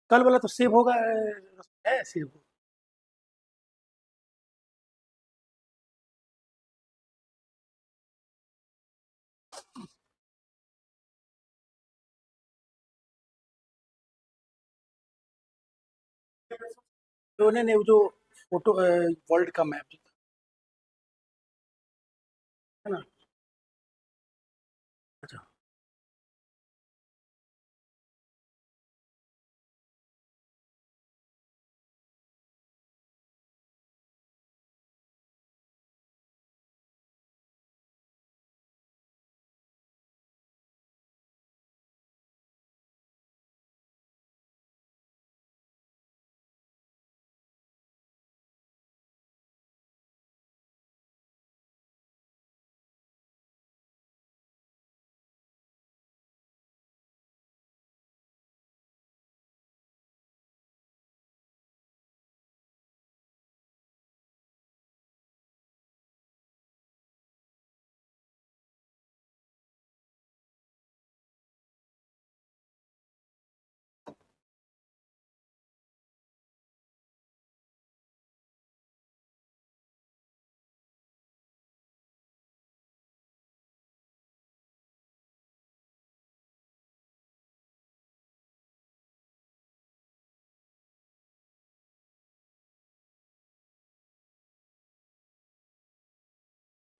कल वाला तो सेव होगा, है सेव। तो उन्होंने वो जो फोटो वर्ल्ड का मैप जो था, है ना? अच्छा।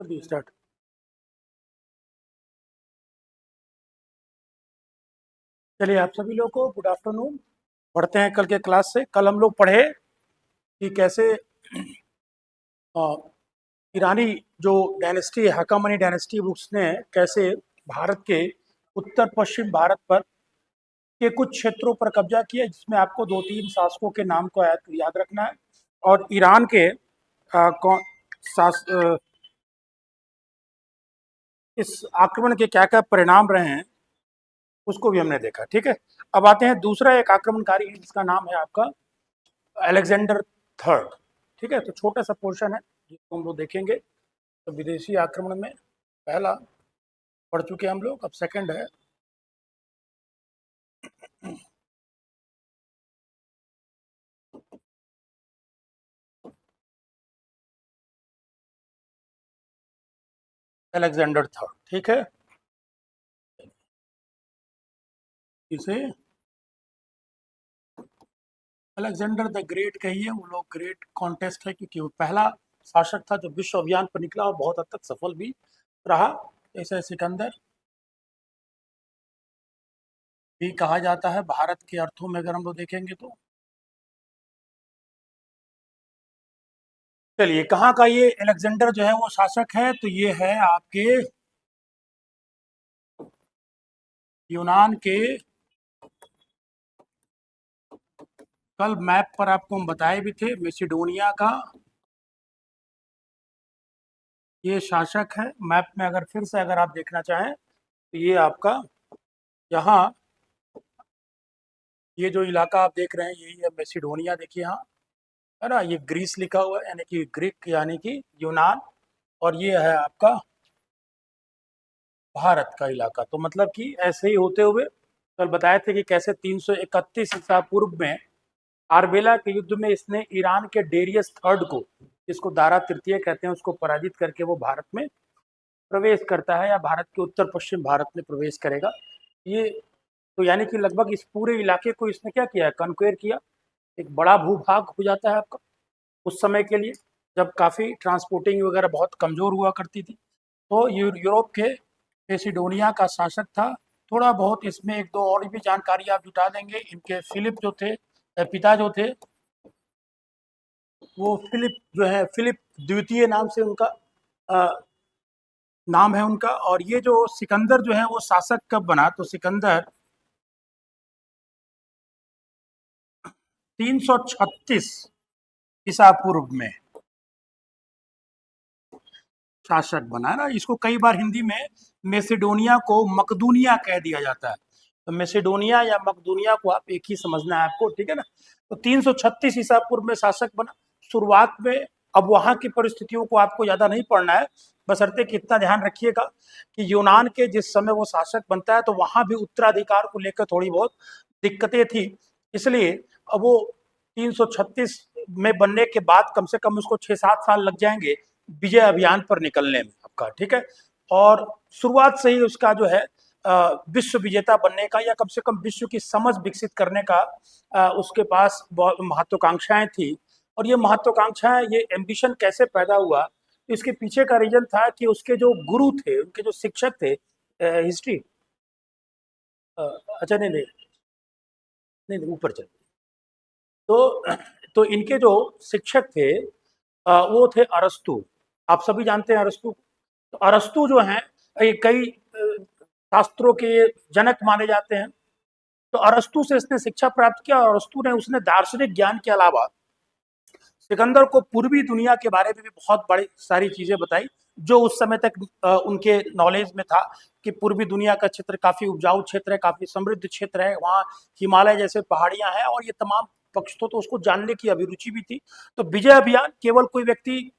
कर दिए स्टार्ट। चलिए आप सभी लोग को गुड आफ्टरनून। पढ़ते हैं कल के क्लास से। कल हम लोग पढ़े कि कैसे अ, ईरानी जो डायनेस्टी है, हकामनी डायनेस्टी, उसने कैसे भारत के उत्तर पश्चिम भारत पर के कुछ क्षेत्रों पर कब्जा किया, जिसमें आपको दो तीन शासकों के नाम को याद रखना है। और ईरान के कौन इस आक्रमण के क्या क्या परिणाम रहे हैं, उसको भी हमने देखा। ठीक है, अब आते हैं दूसरा एक आक्रमणकारी है जिसका नाम है आपका अलेक्जेंडर थर्ड। ठीक है, तो छोटा सा पोर्शन है जिसको हम लोग देखेंगे। तो विदेशी आक्रमण में पहला पढ़ चुके हम लोग, अब सेकंड है अलेक्जेंडर थर्ड। ठीक है, इसे अलेक्जेंडर द ग्रेट कहिए, वो लोग ग्रेट कॉन्टेस्ट है क्योंकि वो पहला शासक था जो विश्व अभियान पर निकला और बहुत हद तक सफल भी रहा। ऐसे सिकंदर भी कहा जाता है भारत के अर्थों में, अगर हम लोग देखेंगे तो। चलिए, कहाँ का ये अलेक्जेंडर जो है वो शासक है, तो ये है आपके यूनान के। कल मैप पर आपको हम बताए भी थे, मेसिडोनिया का ये शासक है। मैप में अगर फिर से अगर आप देखना चाहें तो ये आपका यहाँ, ये जो इलाका आप देख रहे हैं यही है मेसिडोनिया। देखिए यहाँ, है ना, ये ग्रीस लिखा हुआ है, यानी कि ग्रीक यानी कि यूनान। और ये है आपका भारत का इलाका। तो मतलब कि ऐसे ही होते हुए कल बताए थे कि कैसे 331 ईसा पूर्व में आरबेला के युद्ध में इसने ईरान के डेरियस थर्ड को, जिसको दारा तृतीय कहते हैं, उसको पराजित करके वो भारत में प्रवेश करता है, या भारत के उत्तर पश्चिम भारत में प्रवेश करेगा। ये तो यानी कि लगभग इस पूरे इलाके को इसने क्या किया है, कन्क्वेयर किया। एक बड़ा भूभाग हो जाता है आपका उस समय के लिए, जब काफ़ी ट्रांसपोर्टिंग वगैरह बहुत कमज़ोर हुआ करती थी। तो यूरोप के मेसिडोनिया का शासक था। थोड़ा बहुत इसमें एक दो और भी जानकारी आप जुटा देंगे। इनके फिलिप जो थे, पिता जो थे, वो फिलिप जो है, फिलिप द्वितीय नाम से उनका नाम है उनका। और ये जो सिकंदर जो है वो शासक कब बना, तो सिकंदर 336 ईसा पूर्व में शासक बना, है ना। इसको कई बार हिंदी में मेसिडोनिया को मकदूनिया कह दिया जाता है। तो मेसिडोनिया या मकदूनिया को आप एक ही समझना है आपको, ठीक है ना। तो 336 ईसा पूर्व में शासक बना शुरुआत में। अब वहाँ की परिस्थितियों को आपको ज़्यादा नहीं पढ़ना है, बशर्ते कि इतना ध्यान रखिएगा कि यूनान के जिस समय वो शासक बनता है तो वहाँ भी उत्तराधिकार को लेकर थोड़ी बहुत दिक्कतें थी। इसलिए अब वो 336 में बनने के बाद कम से कम उसको 6-7 साल लग जाएंगे विजय अभियान पर निकलने में आपका, ठीक है। और शुरुआत से ही उसका जो है विश्व विजेता बनने का या कम से कम विश्व की समझ विकसित करने का उसके पास बहुत महत्वाकांक्षाएं थी। और ये महत्वाकांक्षाएं, ये एम्बिशन कैसे पैदा हुआ, तो इसके पीछे का रीजन था कि उसके जो गुरु थे, उनके जो शिक्षक थे, हिस्ट्री, अच्छा नहीं नहीं नहीं नहीं, ऊपर चल। तो इनके जो शिक्षक थे वो थे अरस्तु। आप सभी जानते हैं अरस्तु। तो अरस्तु जो हैं ये कई शास्त्रों के जनक माने जाते हैं। तो अरस्तु से इसने शिक्षा प्राप्त किया और अरस्तु ने उसने दार्शनिक ज्ञान के अलावा सिकंदर को पूर्वी दुनिया के बारे में भी बहुत बड़ी सारी चीजें बताई, जो उस समय तक उनके नॉलेज में था कि पूर्वी दुनिया का क्षेत्र काफी उपजाऊ क्षेत्र है, काफी समृद्ध क्षेत्र है, वहाँ हिमालय जैसे पहाड़ियां हैं और ये तमाम पक्ष तो उसको जानने की अभिरुचि भी थी। तो विजय अभियान केवल कोई व्यक्ति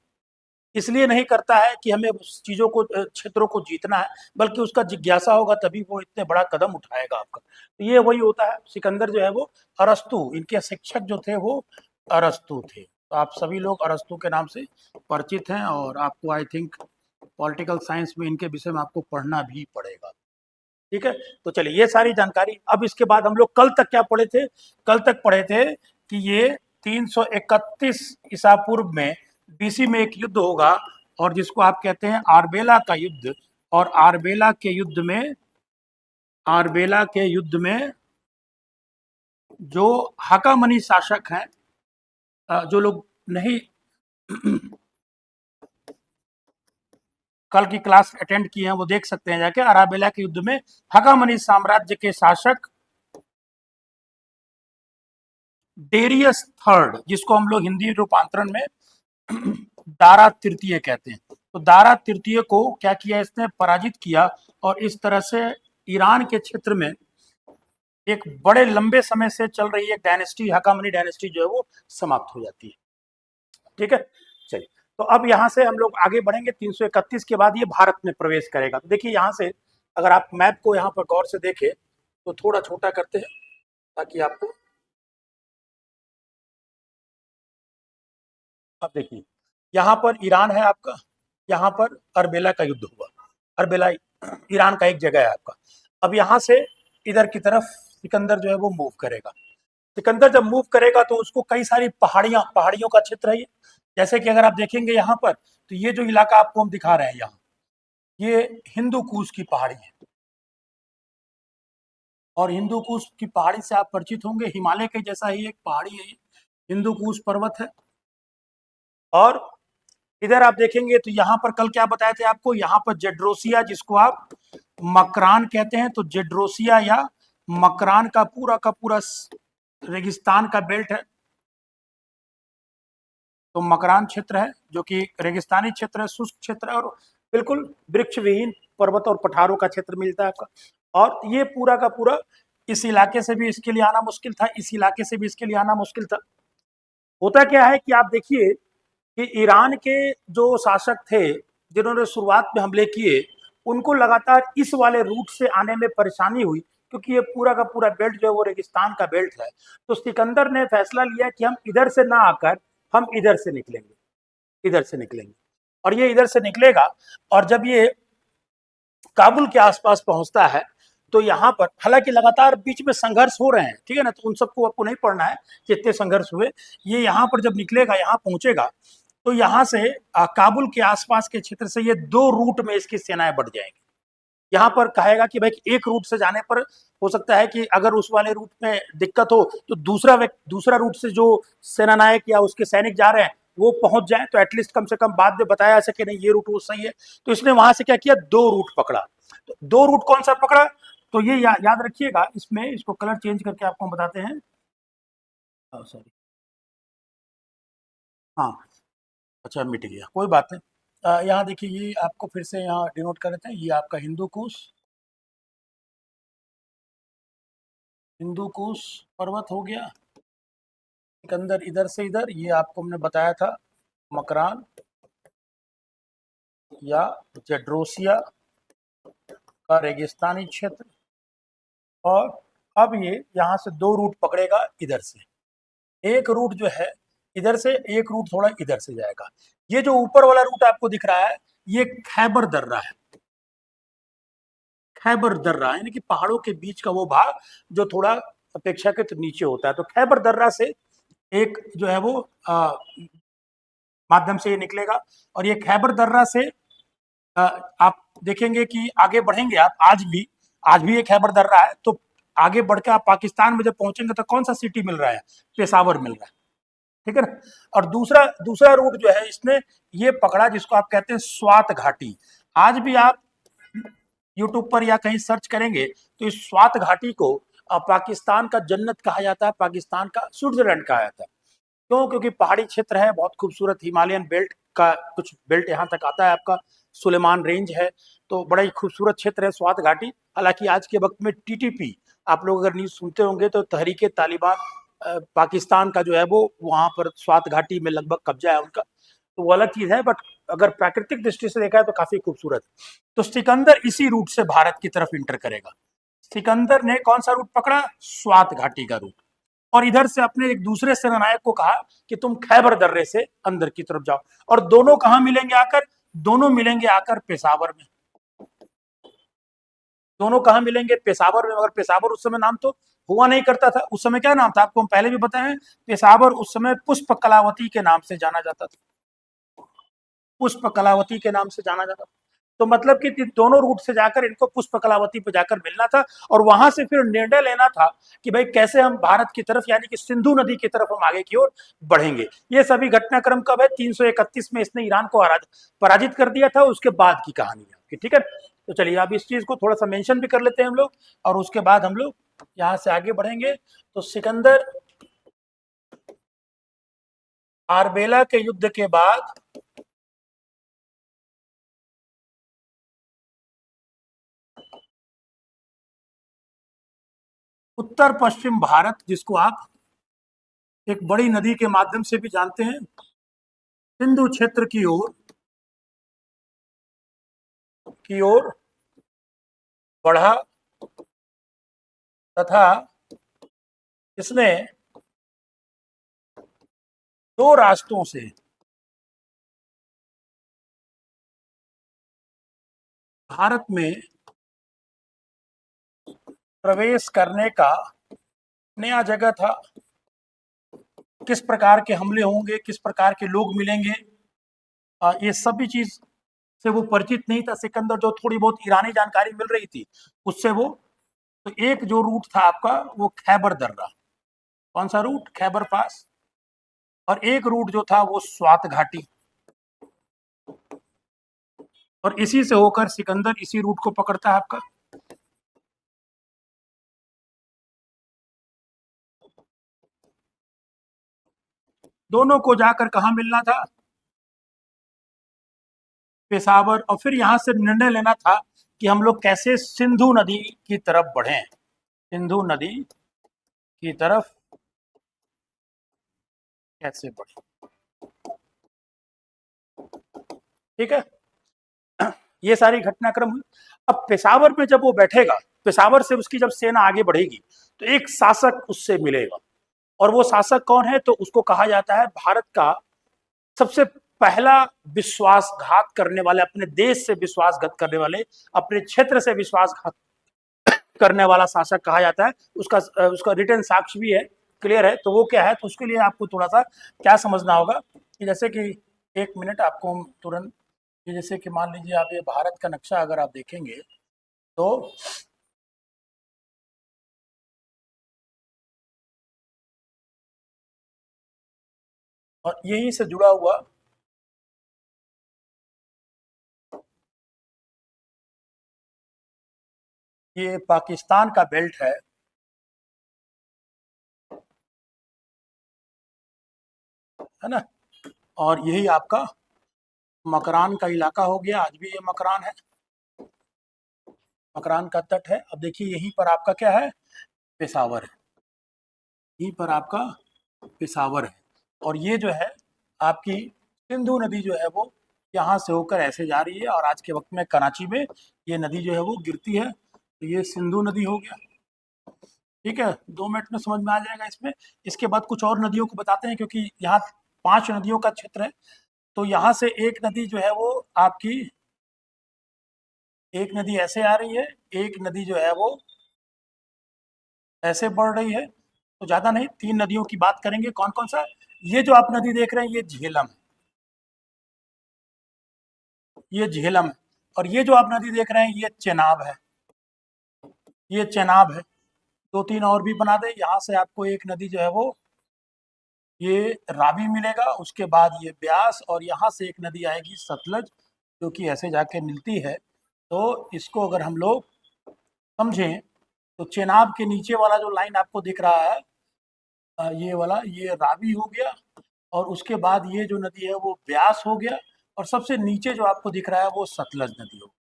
इसलिए नहीं करता है कि हमें उस चीजों को क्षेत्रों को जीतना है, बल्कि उसका जिज्ञासा होगा तभी वो इतने बड़ा कदम उठाएगा आपका। तो ये वही होता है, सिकंदर जो है वो अरस्तु, इनके शिक्षक जो थे वो अरस्तु थे। तो आप सभी लोग अरस्तु के नाम से परिचित हैं और आपको आई थिंक पॉलिटिकल साइंस में इनके विषय में आपको पढ़ना भी पड़ेगा, ठीक है। तो चलिए ये सारी जानकारी। अब इसके बाद हम लोग कल तक क्या पढ़े थे? कल तक पढ़े थे कि ये 331 ईसा पूर्व में बीसी में एक युद्ध होगा और जिसको आप कहते हैं आरबेला का युद्ध। और आरबेला के युद्ध में जो हकामनी शासक हैं, जो लोग नहीं कल की क्लास अटेंड किए हैं वो देख सकते हैं जाके। आराबेला के युद्ध में हकामनी साम्राज्य के शासक डेरियस थर्ड, जिसको हम लोग हिंदी रूपांतरण में दारा तृतीय कहते हैं, तो दारा तृतीय को क्या किया, इसने पराजित किया और इस तरह से ईरान के क्षेत्र में एक बड़े लंबे समय से चल रही एक डायनेस्टी, हकामनी डायनेस्टी जो है वो समाप्त हो जाती है, ठीक है। चलिए, तो अब यहाँ से हम लोग आगे बढ़ेंगे। 331 के बाद ये भारत में प्रवेश करेगा। तो देखिए यहाँ से अगर आप मैप को यहाँ पर गौर से देखें तो थोड़ा छोटा करते हैं ताकि आपको, अब देखिए यहाँ पर ईरान है आपका, यहाँ पर अरबेला का युद्ध हुआ। अरबेला ईरान का एक जगह है आपका। अब यहाँ से इधर की तरफ सिकंदर जो है वो मूव करेगा। सिकंदर जब मूव करेगा तो उसको कई सारी पहाड़ियों का क्षेत्र है ये। जैसे कि अगर आप देखेंगे यहाँ पर, तो ये जो इलाका आपको हम दिखा रहे हैं यहाँ, ये हिंदू कुश की पहाड़ी है। और हिंदू कुश की पहाड़ी से आप परिचित होंगे, हिमालय के जैसा ही एक पहाड़ी है ये, हिंदू कुश पर्वत है। और इधर आप देखेंगे तो यहाँ पर कल क्या बताए थे आपको, यहाँ पर जेड्रोसिया, जिसको आप मकरान कहते हैं, तो जेड्रोसिया या मकरान का पूरा रेगिस्तान का बेल्ट है। तो मकरान क्षेत्र है जो कि रेगिस्तानी क्षेत्र है, शुष्क क्षेत्र है और बिल्कुल वृक्ष विहीन पर्वत और पठारों का क्षेत्र मिलता है आपका। और ये पूरा का पूरा, इस इलाके से भी इसके लिए आना मुश्किल था, इस इलाके से भी इसके लिए आना मुश्किल था। होता क्या है कि आप देखिए कि ईरान के जो शासक थे जिन्होंने शुरुआत में हमले किए, उनको लगातार इस वाले रूट से आने में परेशानी हुई, क्योंकि ये पूरा का पूरा बेल्ट जो है वो रेगिस्तान का बेल्ट है। तो सिकंदर ने फैसला लिया कि हम इधर से ना आकर हम इधर से निकलेंगे, इधर से निकलेंगे। और ये इधर से निकलेगा और जब ये काबुल के आसपास पहुंचता है तो यहाँ पर हालांकि लगातार बीच में संघर्ष हो रहे हैं, ठीक है ना, तो उन सबको आपको नहीं पढ़ना है कि इतने संघर्ष हुए। ये यहाँ पर जब निकलेगा, यहाँ पहुंचेगा, तो यहाँ से काबुल के आसपास के क्षेत्र से ये दो रूट में इसकी सेनाएं बढ़ जाएंगी। यहाँ पर कहेगा कि भाई एक रूट से जाने पर हो सकता है कि अगर उस वाले रूट में दिक्कत हो तो दूसरा रूट से जो सेनानायक या उसके सैनिक जा रहे हैं वो पहुंच जाए, तो एटलीस्ट कम से कम बाद में बताया जा सके नहीं ये रूट वो सही है। तो इसने वहां से क्या किया, दो रूट पकड़ा। तो दो रूट कौन सा पकड़ा, तो ये याद रखिएगा, इसमें इसको कलर चेंज करके आपको बताते हैं। सॉरी, हाँ, अच्छा मिट गया, कोई बात नहीं। यहाँ देखिए, ये आपको फिर से यहाँ डिनोट कर देते हैं, ये आपका हिंदू कुश, हिंदू कुश पर्वत हो गया। सिकंदर इधर से इधर, ये आपको हमने बताया था मकरान या जेड्रोसिया का रेगिस्तानी क्षेत्र। और अब ये यहाँ से दो रूट पकड़ेगा इधर से, एक रूट जो है इधर से, एक रूट थोड़ा इधर से जाएगा। ये जो ऊपर वाला रूट आपको दिख रहा है ये खैबर दर्रा है, खैबर दर्रा यानी कि पहाड़ों के बीच का वो भाग जो थोड़ा अपेक्षाकृत नीचे होता है। तो खैबर दर्रा से एक जो है वो माध्यम से ये निकलेगा, और ये खैबर दर्रा से आप देखेंगे कि आगे बढ़ेंगे आप, आज भी ये खैबर दर्रा है। तो आगे बढ़ के आप पाकिस्तान में जब पहुंचेंगे तो कौन सा सिटी मिल रहा है? पेशावर मिल रहा है, ठीक है ना। और दूसरा दूसरा रूट जो है इसने ये पकड़ा जिसको आप कहते हैं स्वात घाटी। आज भी आप यूट्यूब पर या कहीं सर्च करेंगे तो इस स्वात घाटी को पाकिस्तान का जन्नत कहा जाता है, पाकिस्तान का स्विट्जरलैंड कहा जाता है। क्यों? क्योंकि पहाड़ी क्षेत्र है, बहुत खूबसूरत हिमालयन बेल्ट का कुछ बेल्ट यहाँ तक आता है, आपका सुलेमान रेंज है, तो बड़ा ही खूबसूरत क्षेत्र है स्वात घाटी। हालांकि आज के वक्त में टीटीपी, आप लोग अगर न्यूज सुनते होंगे तो तहरीक तालिबान पाकिस्तान का जो है वो वहाँ पर स्वात घाटी में लगभग कब्जा है उनका, तो वो अलग चीज है। बट अगर प्राकृतिक दृष्टि से देखा है तो काफी खूबसूरत। तो सिकंदर इसी रूट से भारत की तरफ इंटर करेगा। सिकंदर ने कौन सा रूट पकड़ा? स्वात घाटी का रूट। और इधर से अपने एक दूसरे सेनानायक को कहा कि तुम खैबर दर्रे से अंदर की तरफ जाओ। और दोनों कहां मिलेंगे आकर? दोनों मिलेंगे आकर पेशावर में। दोनों कहां मिलेंगे? पेशावर में। मगर पेशावर उस समय नाम तो हुआ नहीं करता था। उस समय क्या नाम था? आपको हम पहले भी बताए हैं, पेशावर उस समय पुष्प कलावती के नाम से जाना जाता था, पुष्प कलावती के नाम से जाना जाता था। तो मतलब कि दोनों रूट से जाकर इनको पुष्प कलावती पे जाकर मिलना था, और वहां से फिर निर्णय लेना था कि भाई कैसे हम भारत की तरफ यानी कि सिंधु नदी की तरफ हम आगे की ओर बढ़ेंगे। ये सभी घटनाक्रम कब है? 331 में इसने ईरान को पराजित कर दिया था, उसके बाद की कहानी है आपकी, ठीक है। तो चलिए अब इस चीज को थोड़ा सा मेंशन भी कर लेते हैं हम लोग, और उसके बाद हम लोग यहाँ से आगे बढ़ेंगे। तो सिकंदर आरबेला के युद्ध के बाद उत्तर पश्चिम भारत, जिसको आप एक बड़ी नदी के माध्यम से भी जानते हैं, सिंधु क्षेत्र की ओर बढ़ा, तथा इसने दो रास्तों से भारत में प्रवेश करने का, नया जगह था, किस प्रकार के हमले होंगे, किस प्रकार के लोग मिलेंगे, ये सभी चीज से वो परिचित नहीं था सिकंदर। जो थोड़ी बहुत ईरानी जानकारी मिल रही थी उससे वो, तो एक जो रूट था आपका वो खैबर दर्रा, कौन सा रूट? खैबर पास। और एक रूट जो था वो स्वात घाटी, और इसी से होकर सिकंदर इसी रूट को पकड़ता है आपका। दोनों को जाकर कहा मिलना था? पेशावर। और फिर यहां से निर्णय लेना था कि हम लोग कैसे सिंधु नदी की तरफ बढ़ें, सिंधु नदी की तरफ कैसे बढ़े, ठीक है। ये सारी घटनाक्रम हुई। अब पेशावर में जब वो बैठेगा, पेशावर से उसकी जब सेना आगे बढ़ेगी तो एक शासक उससे मिलेगा, और वो शासक कौन है? तो उसको कहा जाता है भारत का सबसे पहला विश्वासघात करने वाले, अपने देश से विश्वासघात करने वाले, अपने क्षेत्र से विश्वासघात करने वाला शासक कहा जाता है। उसका उसका रिटर्न साक्ष्य भी है, क्लियर है। तो वो क्या है? तो उसके लिए आपको थोड़ा सा क्या समझना होगा कि जैसे कि एक मिनट आपको तुरंत, जैसे कि मान लीजिए आप ये भारत का नक्शा अगर आप देखेंगे तो और यहीं से जुड़ा हुआ ये पाकिस्तान का बेल्ट है ना। और यही आपका मकरान का इलाका हो गया, आज भी ये मकरान है, मकरान का तट है। अब देखिए यहीं पर आपका क्या है? पेशावर है, यहीं पर आपका पेशावर है। और ये जो है आपकी सिंधु नदी जो है वो यहाँ से होकर ऐसे जा रही है, और आज के वक्त में कराची में ये नदी जो है वो गिरती है। तो ये सिंधु नदी हो गया, ठीक है, 2 मिनट में समझ में आ जाएगा इसमें। इसके बाद कुछ और नदियों को बताते हैं, क्योंकि यहाँ 5 नदियों का क्षेत्र है। तो यहाँ से एक नदी जो है वो आपकी, एक नदी ऐसे आ रही है, एक नदी जो है वो ऐसे बढ़ रही है। तो ज़्यादा नहीं, 3 नदियों की बात करेंगे। कौन कौन सा? ये जो आप नदी देख रहे हैं ये झेलम है, ये झेलम है। और ये जो आप नदी देख रहे हैं ये चेनाब है, ये चेनाब है। 2-3 और भी बना दे। यहाँ से आपको एक नदी जो है वो ये रावी मिलेगा, उसके बाद ये ब्यास, और यहाँ से एक नदी आएगी सतलज, जो कि ऐसे जाके मिलती है। तो इसको अगर हम लोग समझें तो चेनाब के नीचे वाला जो लाइन आपको दिख रहा है, ये वाला, ये रावी हो गया, और उसके बाद ये जो नदी है वो ब्यास हो गया, और सबसे नीचे जो आपको दिख रहा है वो सतलज नदी हो।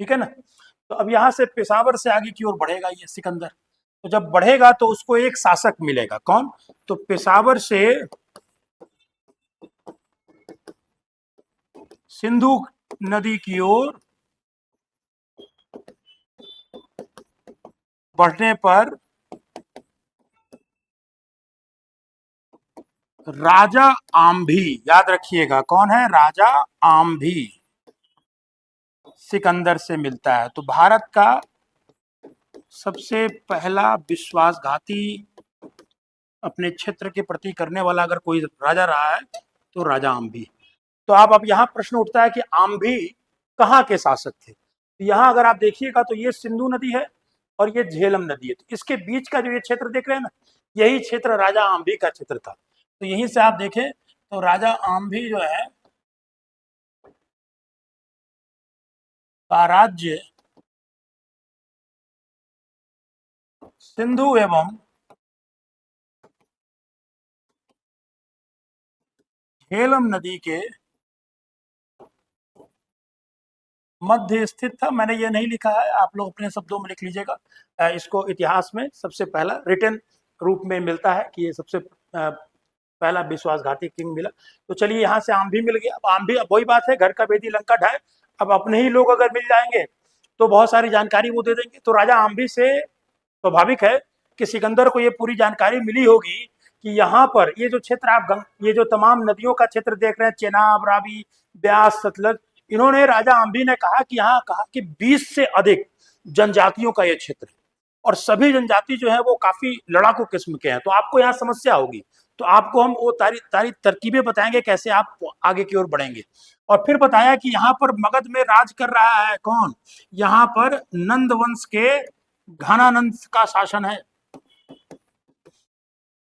ठीक है ना? तो अब यहाँ से पेशावर से आगे की ओर बढ़ेगा ये सिकंदर। तो जब बढ़ेगा तो उसको एक शासक मिलेगा। कौन? तो पेशावर से सिंधु नदी की ओर बढ़ने पर राजा आम्भी, याद रखिएगा कौन है? राजा आम्भी सिकंदर से मिलता है। तो भारत का सबसे पहला विश्वासघाती अपने क्षेत्र के प्रति करने वाला अगर कोई राजा रहा है तो राजा आम्भी। तो अब यहाँ प्रश्न उठता है कि आम्भी कहाँ के शासक थे? तो यहाँ अगर आप देखिएगा तो ये सिंधु नदी है और ये झेलम नदी है। तो इसके बीच का जो ये क्षेत्र देख रहे हैं ना, यही क्षेत्र राजा आम्भी का क्षेत्र था। तो यहीं से आप देखें तो राजा आम्भी जो है का राज्य सिंधु एवं झेलम नदी के मध्य स्थित था। मैंने ये नहीं लिखा है, आप लोग अपने शब्दों में लिख लीजिएगा। इसको इतिहास में सबसे पहला रिटर्न रूप में मिलता है कि ये सबसे पहला विश्वासघाती किंग मिला। तो चलिए यहाँ से आम भी मिल गया। अब आम भी, अब वही बात है, घर का बेदी लंका ढाए। अब अपने ही लोग अगर मिल जाएंगे तो बहुत सारी जानकारी वो दे देंगे। तो राजा आम्भी से स्वाभाविक है कि सिकंदर को ये पूरी जानकारी मिली होगी कि यहाँ पर ये जो क्षेत्र आप ये जो तमाम नदियों का क्षेत्र देख रहे हैं, चेनाब, रावी, ब्यास, सतलज, इन्होंने, राजा आम्भी ने कहा कि यहाँ कहा कि 20 से अधिक जनजातियों का ये क्षेत्र है, और सभी जनजाति जो है वो काफी लड़ाकू किस्म के हैं। तो आपको यहाँ समस्या होगी। तो आपको हम वो तारी तरकीबें बताएंगे कैसे आप आगे की ओर बढ़ेंगे। और फिर बताया कि यहाँ पर मगध में राज कर रहा है कौन? यहाँ पर नंद वंश के घनानंद का शासन है।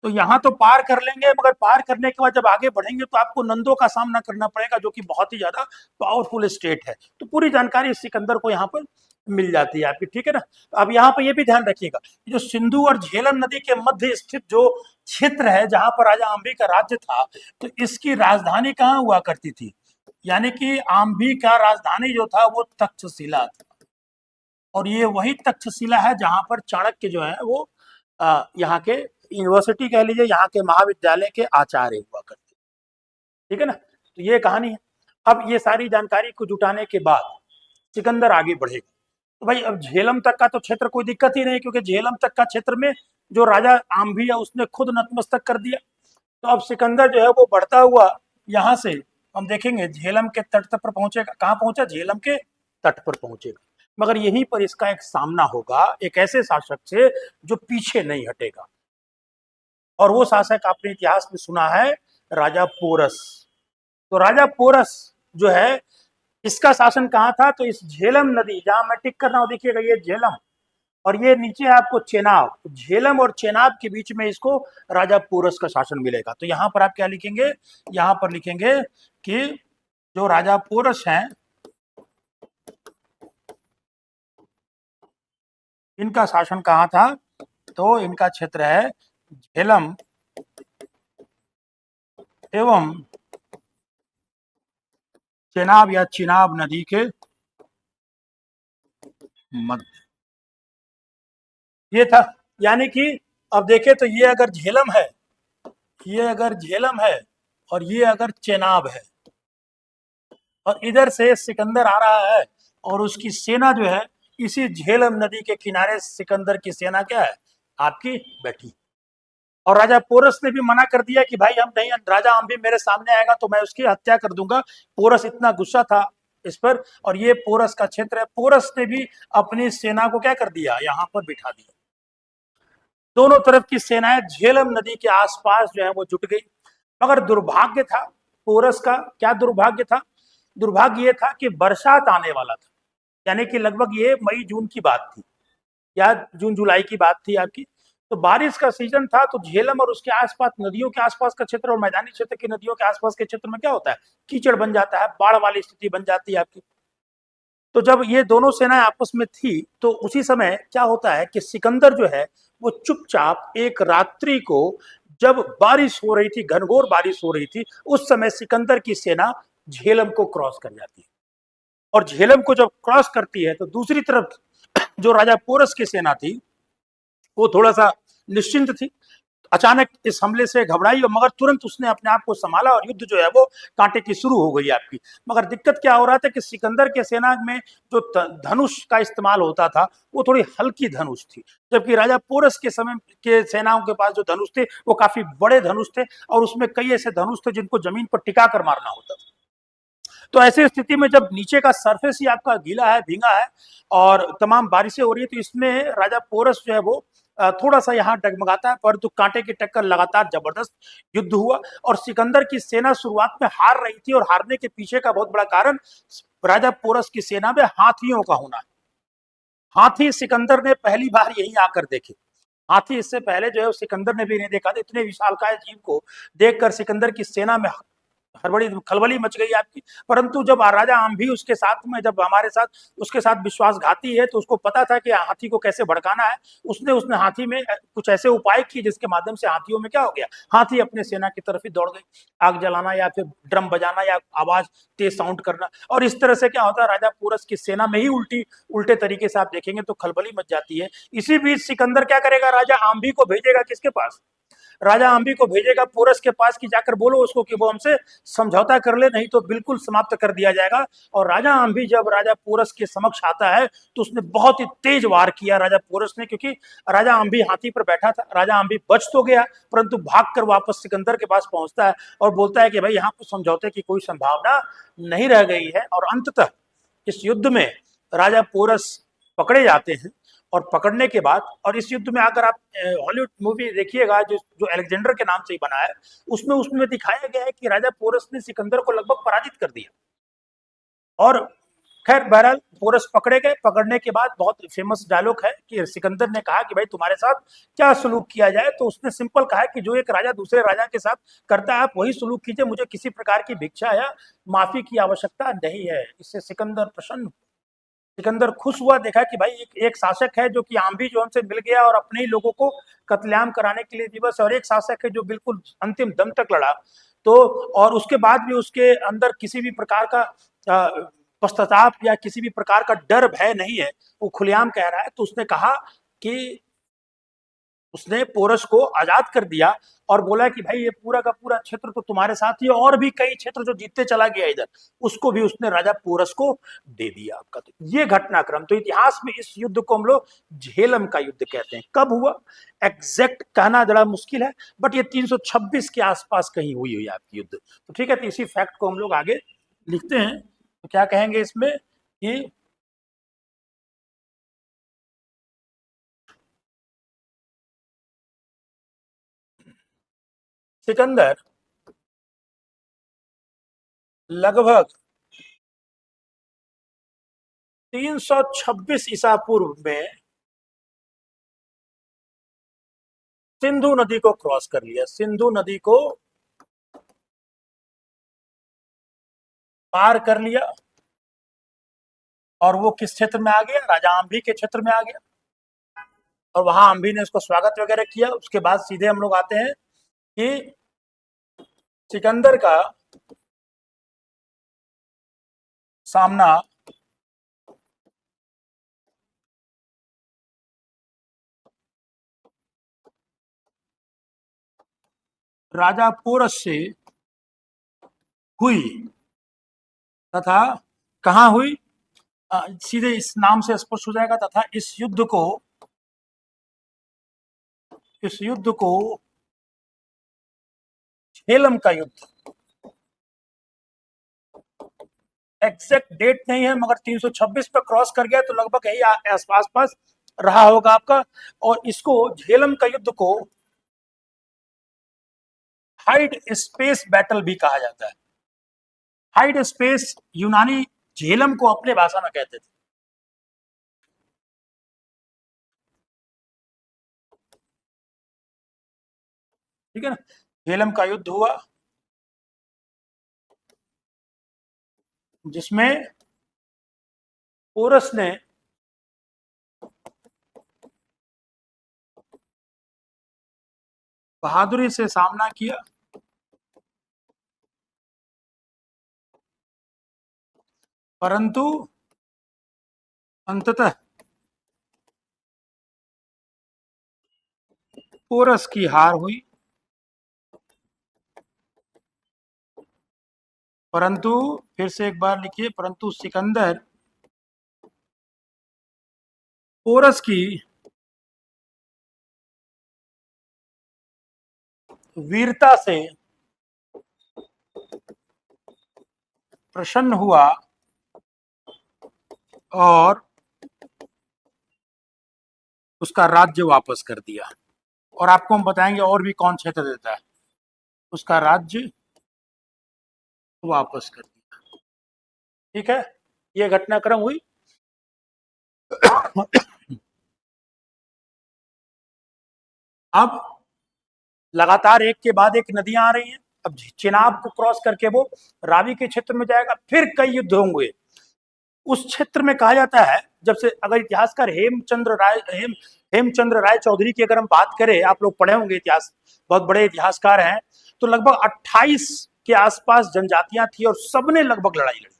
तो यहाँ तो पार कर लेंगे, मगर पार करने के बाद जब आगे बढ़ेंगे तो आपको नंदों का सामना करना पड़ेगा, जो कि बहुत ही ज्यादा पावरफुल स्टेट है। तो पूरी जानकारी सिकंदर को यहाँ पर मिल जाती है आपकी। ठीक है ना? अब यहाँ पर ये भी ध्यान रखिएगा, जो सिंधु और झेलम नदी के मध्य स्थित जो क्षेत्र है जहां पर राजा आम्भी का राज्य था, तो इसकी राजधानी कहाँ हुआ करती थी? यानी कि आम्भी का राजधानी जो था वो तक्षशिला था। और ये वही तक्षशिला है जहां पर चाणक्य जो है वो यहाँ के यूनिवर्सिटी कह लीजिए, यहाँ के महाविद्यालय के आचार्य हुआ करते। ठीक है ना? तो ये कहानी है। अब ये सारी जानकारी को जुटाने के बाद सिकंदर आगे बढ़ेगा। तो भाई अब झेलम तक का तो क्षेत्र कोई दिक्कत ही नहीं, क्योंकि झेलम तक का क्षेत्र में जो राजा आम्भी है उसने खुद नतमस्तक कर दिया। तो अब सिकंदर जो है वो बढ़ता हुआ यहाँ से हम देखेंगे झेलम के तट पर पहुंचेगा। कहाँ पहुंचा? झेलम के तट पर पहुंचेगा। मगर यहीं पर इसका एक सामना होगा एक ऐसे शासक से जो पीछे नहीं हटेगा, और वो शासक आपने इतिहास में सुना है, राजा पोरस। तो राजा पोरस जो है, इसका शासन कहाँ था? तो इस झेलम नदी, जहां मैं टिक कर रहा हूं देखिएगा, ये झेलम, और ये नीचे है आपको चेनाब। तो झेलम और चेनाब के बीच में इसको राजा पोरस का शासन मिलेगा। तो यहाँ पर आप क्या लिखेंगे? यहाँ पर लिखेंगे कि जो राजा पोरस हैं, इनका शासन कहाँ था? तो इनका क्षेत्र है झेलम एवं चेनाब या चिनाब नदी के मध्य। ये था। यानी कि अब देखें तो ये अगर झेलम है, ये अगर झेलम है, और ये अगर चेनाब है, और इधर से सिकंदर आ रहा है, और उसकी सेना जो है इसी झेलम नदी के किनारे सिकंदर की सेना क्या है? आपकी बेटी। और राजा पोरस ने भी मना कर दिया कि भाई हम नहीं, राजा अम्भी मेरे सामने आएगा तो मैं उसकी हत्या कर दूंगा। पोरस इतना गुस्सा था इस पर, और ये पोरस का क्षेत्र है। पोरस ने भी अपनी सेना को क्या कर दिया, यहाँ पर बिठा दिया। दोनों तरफ की सेनाएं झेलम नदी के आसपास जो है वो जुट गई। मगर दुर्भाग्य था पोरस का, क्या दुर्भाग्य था, दुर्भाग्य ये था कि बरसात आने वाला था। यानी कि लगभग ये मई जून की बात थी, या जून जुलाई की बात थी आपकी। तो बारिश का सीजन था, तो झेलम और उसके आसपास नदियों के आसपास का क्षेत्र और मैदानी क्षेत्र की नदियों के आसपास के क्षेत्र में क्या होता है, कीचड़ बन जाता है, बाढ़ वाली स्थिति बन जाती है आपकी। तो जब ये दोनों सेनाएं आपस में थी, तो उसी समय क्या होता है कि सिकंदर जो है वो चुपचाप एक रात्रि को, जब बारिश हो रही थी, घनघोर बारिश हो रही थी, उस समय सिकंदर की सेना झेलम को क्रॉस कर जाती है। और झेलम को जब क्रॉस करती है तो दूसरी तरफ जो राजा पोरस की सेना थी वो थोड़ा सा निश्चिंत थी। अचानक इस हमले से घबराई, और मगर तुरंत उसने अपने आप को संभाला और युद्ध जो है वो कांटे की शुरू हो गई आपकी। मगर दिक्कत क्या हो रहा था कि सिकंदर के सेना में जो धनुष का इस्तेमाल होता था वो थोड़ी हल्की धनुष थी, जबकि राजा पोरस के समय के सेनाओं के पास जो धनुष थे वो काफी बड़े धनुष थे, और उसमें कई ऐसे धनुष थे जिनको जमीन पर टिका कर मारना होता था। तो ऐसी स्थिति में जब नीचे का सरफेस ही आपका गीला है, भींगा है, और तमाम बारिशें हो रही है, तो इसमें राजा पोरस जो है वो थोड़ा सा यहाँ डगमगाता है, परंतु कांटे की टक्कर लगातार जबरदस्त युद्ध हुआ। और सिकंदर की सेना शुरुआत में हार रही थी, और हारने के पीछे का बहुत बड़ा कारण राजा पोरस की सेना में हाथियों का होना है। हाथी सिकंदर ने पहली बार यहीं आकर देखे। हाथी इससे पहले जो है सिकंदर ने भी नहीं देखा था। इतने विशालकाय जीव को देखकर सिकंदर की सेना में हड़बड़ी खलबली मच गई आपकी। परंतु जब राजा अम्भी उसके साथ में, जब हमारे साथ उसके साथ विश्वासघाती है, तो उसको पता था कि हाथी को कैसे भड़काना है। उसने उसने हाथी में कुछ ऐसे उपाय किए जिसके माध्यम से हाथियों में क्या हो गया, हाथी अपने सेना की तरफ ही दौड़ गई। आग जलाना या फिर ड्रम बजाना या आवाज तेज साउंड करना, और इस तरह से क्या होता है, राजा पोरस की सेना में ही उल्टे तरीके से आप देखेंगे तो खलबली मच जाती है। इसी बीच सिकंदर क्या करेगा, राजा आम्भी को भेजेगा किसके पास, राजा अम्बी को भेजेगा पोरस के पास कि जाकर बोलो उसको कि वो हमसे समझौता कर ले, नहीं तो बिल्कुल समाप्त कर दिया जाएगा। और राजा अम्बी जब राजा पोरस के समक्ष आता है तो उसने बहुत ही तेज वार किया राजा पोरस ने, क्योंकि राजा अम्बी हाथी पर बैठा था। राजा अम्बी बच तो गया, परंतु भागकर वापस सिकंदर के पास पहुंचता है और बोलता है कि भाई यहाँ पर समझौते की कोई संभावना नहीं रह गई है। और अंततः इस युद्ध में राजा पोरस पकड़े जाते हैं। और पकड़ने के बाद, और इस युद्ध में अगर आप हॉलीवुड मूवी देखिएगा जो जो अलेक्जेंडर के नाम से ही बना है, उसमें दिखाया गया है कि राजा पोरस ने सिकंदर को लगभग पराजित कर दिया। और खैर बहरहाल पोरस पकड़े गए। पकड़ने के बाद बहुत फेमस डायलॉग है कि सिकंदर ने कहा कि भाई तुम्हारे साथ क्या सलूक किया जाए, तो उसने सिंपल कहा कि जो एक राजा दूसरे राजा के साथ करता है आप वही सलूक कीजिए, मुझे किसी प्रकार की भिक्षा या माफी की आवश्यकता नहीं है। इससे सिकंदर प्रसन्न, सिकंदर खुश हुआ, देखा कि भाई एक शासक है जो कि आम्भी जो हमसे मिल गया और अपने ही लोगों को कत्लेआम कराने के लिए दिवस, और एक शासक है जो बिल्कुल अंतिम दम तक लड़ा। तो और उसके बाद भी उसके अंदर किसी भी प्रकार का पश्चाताप या किसी भी प्रकार का डर भय नहीं है, वो खुलेआम कह रहा है। तो उसने कहा कि उसने पोरस को आजाद कर दिया और बोला कि भाई ये पूरा का पूरा क्षेत्र तो तुम्हारे साथ ही है, और भी कई क्षेत्र जो जीतते चला गया इधर, उसको भी उसने राजा पोरस को दे दिया आपका। तो ये घटनाक्रम, तो इतिहास में इस युद्ध को हम लोग झेलम का युद्ध कहते हैं। कब हुआ एग्जैक्ट कहना जरा मुश्किल है, बट ये 326 के आसपास कहीं हुई हुई आपकी युद्ध। तो ठीक है, तो इसी फैक्ट को हम लोग आगे लिखते हैं। तो क्या कहेंगे इसमें कि सिकंदर लगभग 326 ईसा पूर्व में सिंधु नदी को क्रॉस कर लिया, सिंधु नदी को पार कर लिया। और वो किस क्षेत्र में आ गया, राजा अम्भी के क्षेत्र में आ गया। और वहां अम्भी ने उसको स्वागत वगैरह किया। उसके बाद सीधे हम लोग आते हैं कि सिकंदर का सामना राजा पोरस से हुई, तथा कहां हुई, सीधे इस नाम से स्पष्ट हो जाएगा, तथा इस युद्ध को इस युद्ध को झेलम का युद्ध, एग्जैक्ट डेट नहीं है मगर 326 पे क्रॉस कर गया तो लगभग यही आसपास पास रहा होगा आपका। और इसको झेलम का युद्ध को हाइड स्पेस बैटल भी कहा जाता है। हाइड स्पेस यूनानी झेलम को अपने भाषा में कहते थे। ठीक है ना, झेलम का युद्ध हुआ जिसमें पोरस ने बहादुरी से सामना किया, परंतु अंततः पोरस की हार हुई। परंतु फिर से एक बार लिखिए, परंतु सिकंदर पोरस की वीरता से प्रसन्न हुआ और उसका राज्य वापस कर दिया। और आपको हम बताएंगे और भी कौन क्षेत्र देता है, उसका राज्य वापस कर दिया। ठीक है, ये घटनाक्रम हुई। अब लगातार एक के बाद एक नदियां आ रही हैं। अब चिनाब को क्रॉस करके वो रावी के क्षेत्र में जाएगा, फिर कई युद्ध होंगे। उस क्षेत्र में कहा जाता है, जब से अगर इतिहासकार हेमचंद्र राय चौधरी की अगर हम बात करें, आप लोग पढ़े होंगे इतिहास, बहुत बड़े इतिहासकार हैं, तो लगभग 28 के आसपास जनजातियां थी और सबने लगभग लड़ाई लड़ी।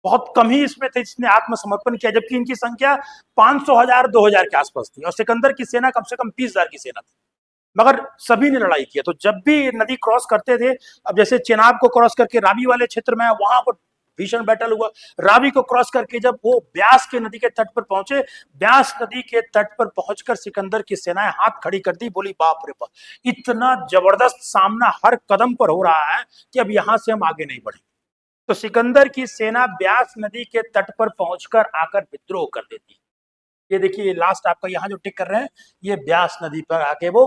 बहुत कम ही इसमें थे जिसने आत्मसमर्पण किया, जबकि इनकी संख्या 500,000 2000 के आसपास थी और सिकंदर की सेना कम से कम 20,000 की सेना थी, मगर सभी ने लड़ाई किया। तो जब भी नदी क्रॉस करते थे, अब जैसे चेनाब को क्रॉस करके रावी वाले क्षेत्र में वहां पर भीषण बैटल हुआ। रावी को क्रॉस करके जब वो ब्यास के नदी के तट पर पहुंचे, ब्यास नदी के तट पर पहुंचकर सिकंदर की सेनाएं हाथ खड़ी कर दी, बोली बाप रे बाप, इतना जबरदस्त सामना हर कदम पर हो रहा है कि अब यहां से हम आगे नहीं बढ़े। तो सिकंदर की सेना ब्यास नदी के तट पर पहुंचकर आकर विद्रोह कर देती। ये देखिए, लास्ट आपका यहाँ जो टिक कर रहे हैं, ये ब्यास नदी पर आके वो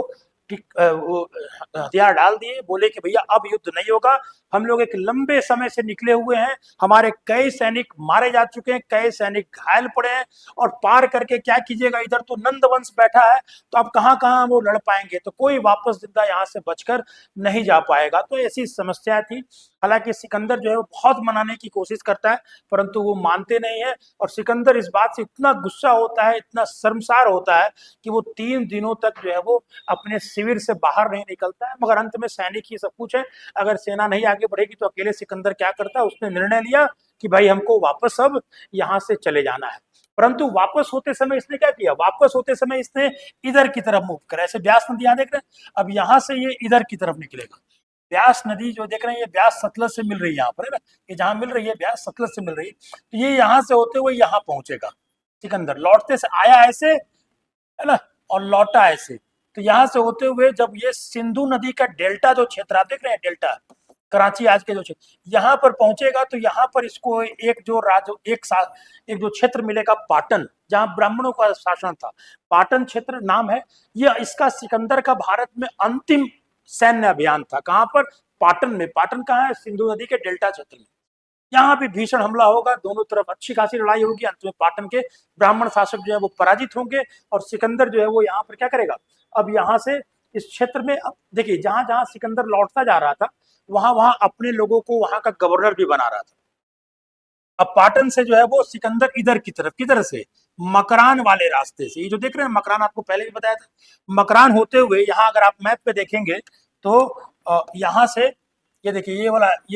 हथियार डाल दिए, बोले कि भैया अब युद्ध नहीं होगा, हम लोग एक लंबे समय से निकले हुए हैं, हमारे कई सैनिक मारे जा चुके हैं, कई सैनिक घायल पड़े हैं, और पार करके क्या कीजिएगा, इधर तो नंद वंश बैठा है, तो अब कहाँ कहाँ वो लड़ पाएंगे, तो कोई वापस जिंदा यहाँ से बचकर नहीं जा पाएगा। तो ऐसी समस्या थी। हालांकि सिकंदर जो है वो बहुत मनाने की कोशिश करता है, परंतु वो मानते नहीं है, और सिकंदर इस बात से इतना गुस्सा होता है, इतना शर्मसार होता है कि वो 3 दिनों तक जो है वो अपने शिविर से बाहर नहीं निकलता है। मगर अंत में सैनिक ही सब कुछ है, अगर सेना नहीं आगे बढ़ेगी तो अकेले सिकंदर क्या करता है, उसने निर्णय लिया कि भाई हमको वापस अब यहाँ से चले जाना है। परंतु वापस होते समय इसने क्या किया, वापस होते समय इसने इधर की तरफ मूव करा। ऐसे ब्यास नदी यहाँ देख रहे हैं, अब यहाँ से ये इधर की तरफ निकलेगा। ब्यास नदी जो देख रहे हैं, ये ब्यास सतलज से मिल रही है यहाँ पर, है ना, ये जहाँ मिल रही है ब्यास सतलज से मिल रही है, तो ये यहाँ से होते हुए यहाँ पहुंचेगा। सिकंदर लौटते से आया ऐसे, है ना, और लौटा ऐसे। तो यहाँ से होते हुए जब ये सिंधु नदी का डेल्टा जो क्षेत्र आप देख रहे हैं, डेल्टा कराची आज के जो क्षेत्र, यहाँ पर पहुंचेगा, तो यहाँ पर इसको एक जो राज्य एक जो क्षेत्र मिलेगा पाटन, जहाँ ब्राह्मणों का शासन था, पाटन क्षेत्र नाम है। यह इसका सिकंदर का भारत में अंतिम सैन्य अभियान था। कहाँ पर, पाटन में। पाटन कहाँ है, सिंधु नदी के डेल्टा क्षेत्र में। यहाँ भी भीषण हमला होगा, दोनों तरफ अच्छी खासी लड़ाई होगी, अंत में पाटन के ब्राह्मण शासक जो है वो पराजित होंगे, और सिकंदर जो है वो यहाँ पर क्या करेगा, अब यहाँ से इस क्षेत्र में, अब देखिए जहां जहां सिकंदर लौटता जा रहा था, वहां वहां अपने लोगों को वहां का गवर्नर भी बना रहा था। अब पाटन से जो है वो सिकंदर इधर की तरफ, किधर से, मकरान वाले रास्ते से, ये जो देख रहे हैं मकरान, आपको पहले भी बताया था, मकरान होते हुए यहाँ अगर आप मैप पे देखेंगे तो यहाँ से ये देखिए, ये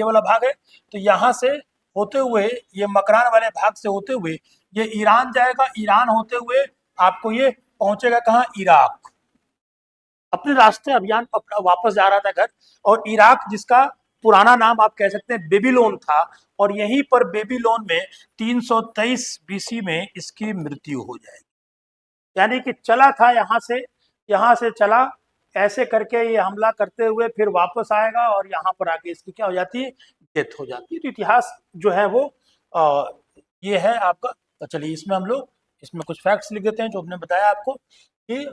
वाला भाग है, तो यहाँ से होते हुए ये मकरान वाले भाग से होते हुए ये ईरान जाएगा, ईरान होते हुए आपको ये पहुंचेगा कहाँ, इराक। अपने रास्ते अभियान अपना वापस जा रहा था घर, और इराक जिसका पुराना नाम आप कह सकते हैं बेबीलोन था, और यहीं पर बेबीलोन में 323 बीसी में इसकी मृत्यु हो जाएगी। यानी कि चला था यहाँ से चला ऐसे करके ये हमला करते हुए फिर वापस आएगा और यहाँ पर आके इसकी क्या हो जाती है, डेथ हो जाती है। तो इतिहास जो है वो ये है आपका। तो चलिए इसमें हम लोग इसमें कुछ फैक्ट्स लिख देते हैं जो हमने बताया आपको कि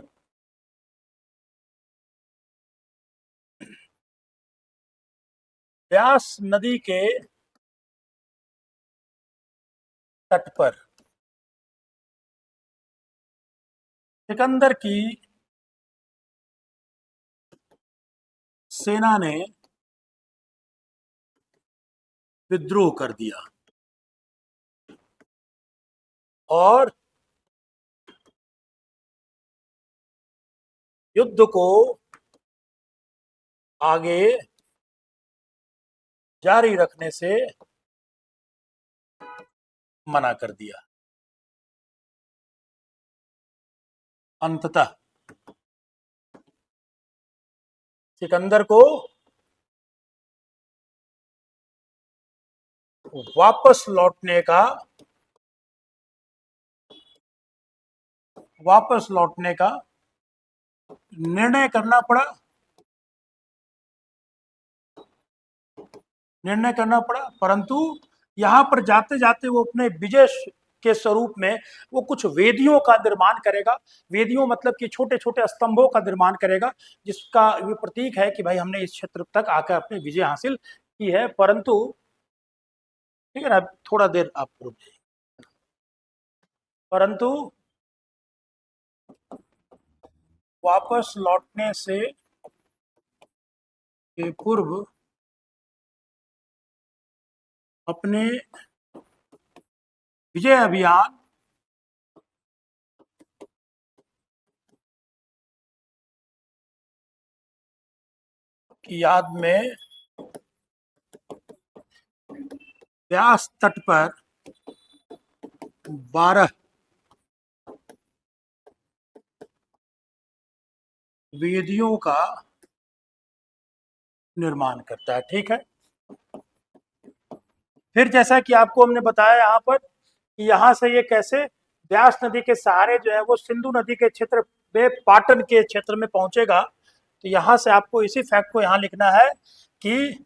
व्यास नदी के तट पर सिकंदर की सेना ने विद्रोह कर दिया और युद्ध को आगे जारी रखने से मना कर दिया। अंततः सिकंदर को वापस लौटने का निर्णय करना पड़ा परंतु यहाँ पर जाते जाते वो अपने विजय के स्वरूप में वो कुछ वेदियों का निर्माण करेगा। वेदियों मतलब कि छोटे छोटे स्तंभों का निर्माण करेगा जिसका ये प्रतीक है कि भाई हमने इस क्षेत्र तक आकर अपनी विजय हासिल की है। परंतु ठीक है ना, थोड़ा देर आप रुक जाइए। परंतु वापस लौटने से के पूर्व अपने विजय अभियान की याद में व्यास तट पर 12 वेदियों का निर्माण करता है। ठीक है, फिर जैसा कि आपको हमने बताया यहाँ पर कि यहाँ से ये कैसे व्यास नदी के सहारे जो है वो सिंधु नदी के क्षेत्र में पाटन के क्षेत्र में पहुंचेगा। तो यहाँ से आपको इसी फैक्ट को यहाँ लिखना है कि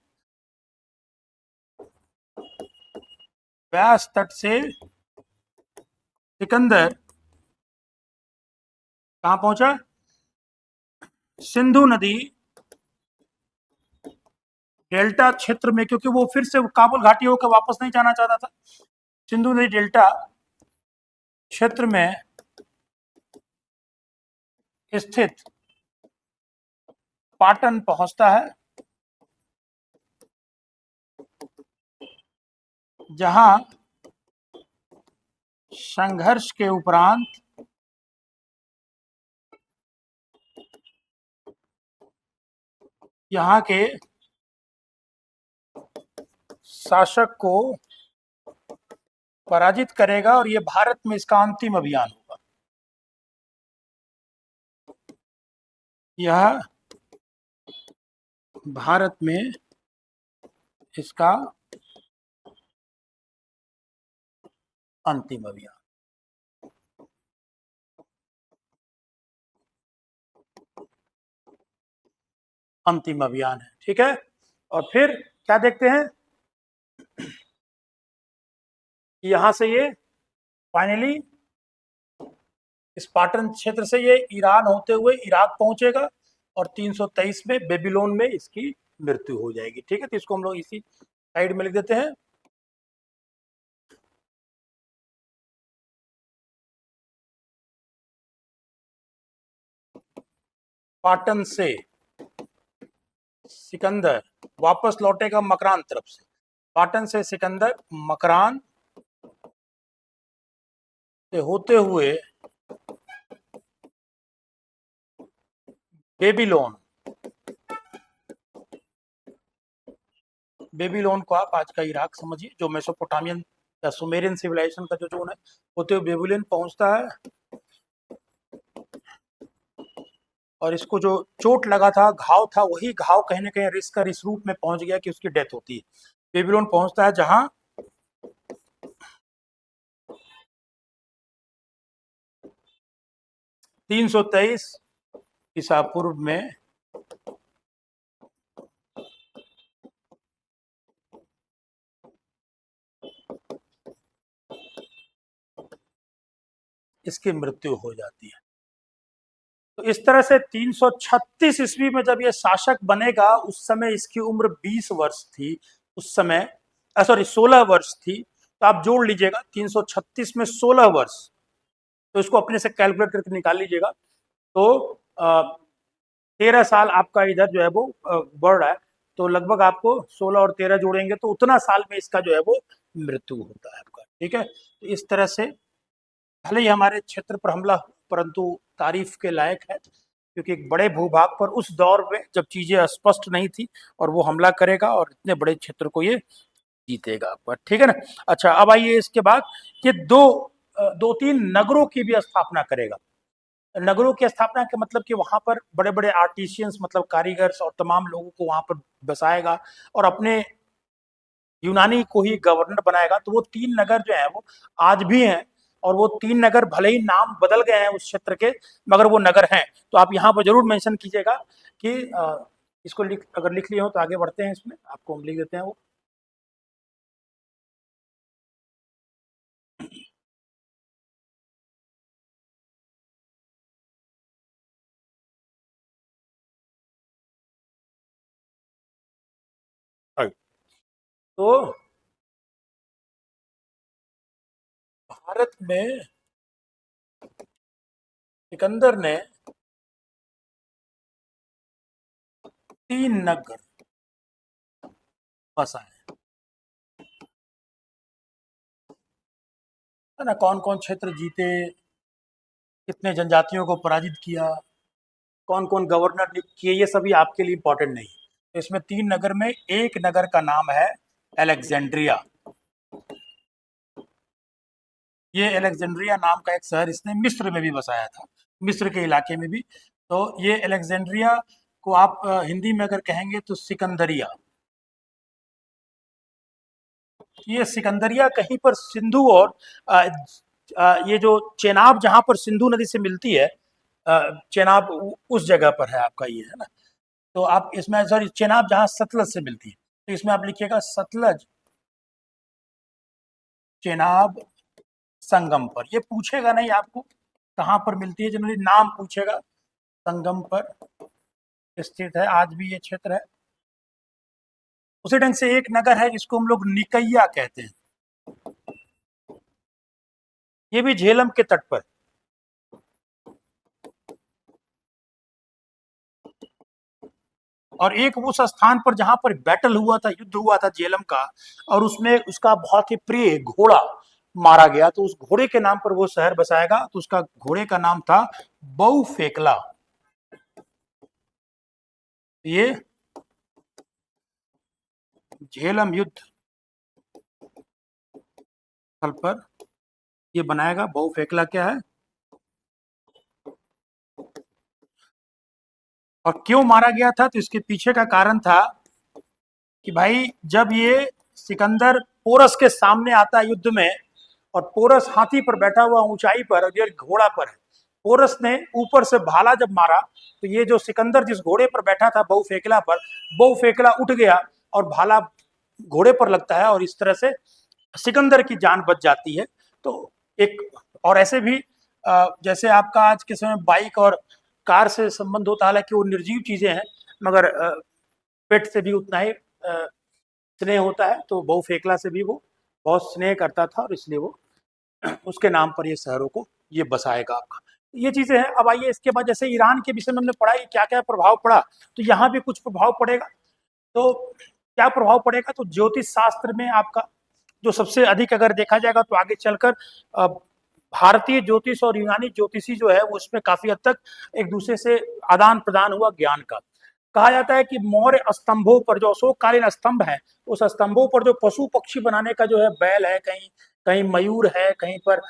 व्यास तट से सिकंदर कहाँ पहुंचा, सिंधु नदी डेल्टा क्षेत्र में, क्योंकि वो फिर से काबुल घाटी होकर वापस नहीं जाना चाहता था। सिंधु नदी डेल्टा क्षेत्र में स्थित पाटन पहुंचता है जहां संघर्ष के उपरांत यहाँ के शासक को पराजित करेगा और ये भारत में इसका अंतिम अभियान होगा। यह भारत में इसका अंतिम अभियान। अंतिम अभियान है। ठीक है, और फिर क्या देखते हैं, यहां से ये फाइनली स्पार्टन क्षेत्र से ये ईरान होते हुए इराक पहुंचेगा और 323 में बेबीलोन में इसकी मृत्यु हो जाएगी। ठीक है, तो इसको हम लोग इसी साइड में लिख देते हैं। पाटन से सिकंदर वापस लौटेगा मकरान तरफ से। पाटन से सिकंदर मकरान से होते हुए बेबीलोन, बेबीलोन को आप आज का इराक समझिए, जो मेसोपोटामियन या सुमेरियन सिविलाइजेशन का जो जोन है, होते हुए बेबीलोन पहुंचता है। और इसको जो चोट लगा था, घाव था, वही घाव कहीं ना कहीं रिस्क इस रूप में पहुंच गया कि उसकी डेथ होती है। बेबीलोन पहुंचता है जहां 323 ईसा पूर्व में इसकी मृत्यु हो जाती है। तो इस तरह से 336 ईस्वी में जब ये शासक बनेगा, उस समय इसकी उम्र 20 वर्ष थी। उस समय सॉरी 16 वर्ष थी। तो आप जोड़ लीजिएगा 336 में 16 वर्ष, तो इसको अपने से कैलकुलेट करके निकाल लीजिएगा। तो 13 साल आपका इधर जो है वो बढ़ रहा है। तो लगभग आपको 16 और 13 जोड़ेंगे तो उतना साल में इसका जो है वो मृत्यु होता है आपका। ठीक है, तो इस तरह से भले ही हमारे क्षेत्र पर हमला हो, परंतु तारीफ के लायक है, क्योंकि एक बड़े भूभाग पर उस दौर में जब चीजें स्पष्ट नहीं थी, और वो हमला करेगा और इतने बड़े क्षेत्र को ये जीतेगा आपका। ठीक है ना। अच्छा, अब आइए इसके बाद ये दो तीन नगरों की भी स्थापना करेगा। नगरों की स्थापना के मतलब कि वहां पर बड़े बड़े आर्टिशियंस, मतलब कारीगर्स और तमाम लोगों को वहां पर बसाएगा और अपने यूनानी को ही गवर्नर बनाएगा। तो वो 3 नगर जो है वो आज भी हैं, और वो 3 नगर भले ही नाम बदल गए हैं उस क्षेत्र के, मगर वो नगर हैं। तो आप यहाँ पर जरूर मेंशन कीजिएगा कि इसको अगर लिख लिए हो तो आगे बढ़ते हैं, इसमें आपको हम लिख देते हैं वो। तो भारत में सिकंदर ने 3 नगर बसाए, है ना। कौन कौन क्षेत्र जीते, कितने जनजातियों को पराजित किया, कौन कौन गवर्नर नियुक्त किए, ये सभी आपके लिए इंपॉर्टेंट नहीं है। तो इसमें 3 नगर में एक नगर का नाम है अलेक्जेंड्रिया। ये अलेक्जेंड्रिया नाम का एक शहर इसने मिस्र में भी बसाया था, मिस्र के इलाके में भी। तो ये अलेक्जेंड्रिया को आप हिंदी में अगर कहेंगे तो सिकंदरिया। ये सिकंदरिया कहीं पर सिंधु और ये जो चेनाब जहाँ पर सिंधु नदी से मिलती है, चेनाब उस जगह पर है आपका ये, है ना। तो आप इसमें सॉरी चेनाब जहाँ सतलज से मिलती है, तो इसमें आप लिखिएगा सतलज चेनाब संगम पर। ये पूछेगा नहीं आपको कहाँ पर मिलती है, जनरली नाम पूछेगा। संगम पर स्थित है आज भी ये क्षेत्र है। उसी ढंग से एक नगर है जिसको हम लोग निकैया कहते हैं, ये भी झेलम के तट पर। और एक उस स्थान पर जहां पर बैटल हुआ था, युद्ध हुआ था झेलम का, और उसमें उसका बहुत ही प्रिय घोड़ा मारा गया, तो उस घोड़े के नाम पर वो शहर बसाएगा। तो उसका घोड़े का नाम था बहु फेकला। ये झेलम युद्ध स्थल पर ये बनाएगा। बहु फेकला क्या है और क्यों मारा गया था, तो इसके पीछे का कारण था कि भाई जब ये सिकंदर पोरस के सामने आता है युद्ध में, और पोरस हाथी पर बैठा हुआ ऊंचाई पर, और ये घोड़ा पर है, पोरस ने ऊपर से भाला जब मारा, तो ये जो सिकंदर जिस घोड़े पर बैठा था बहु फेकला पर, बहु फेकला उठ गया और भाला घोड़े पर लगता है, और इस तरह से सिकंदर की जान बच जाती है। तो एक और ऐसे भी जैसे आपका आज के समय बाइक और कार से संबंध होता है, हालांकि वो निर्जीव चीजें हैं, मगर पेट से भी उतना ही स्नेह होता है। तो बहु फेकला से भी वो बहुत स्नेह करता था, और इसलिए वो उसके नाम पर ये शहरों को ये बसाएगा आपका। ये चीजें हैं। अब आइए इसके बाद, जैसे ईरान के विषय में हमने पढ़ा कि क्या क्या प्रभाव पड़ा, तो यहाँ भी कुछ प्रभाव पड़ेगा। तो क्या प्रभाव पड़ेगा, तो ज्योतिष शास्त्र में आपका जो सबसे अधिक अगर देखा जाएगा, तो आगे चलकर भारतीय ज्योतिष और यूनानी ज्योतिषी जो है वो उसमें काफी हद तक एक दूसरे से आदान प्रदान हुआ ज्ञान का। कहा जाता है कि मौर्य स्तंभों पर जो अशोककालीन स्तंभ है, उस स्तंभों पर जो पशु पक्षी बनाने का जो है बैल है, कहीं कहीं मयूर है, कहीं पर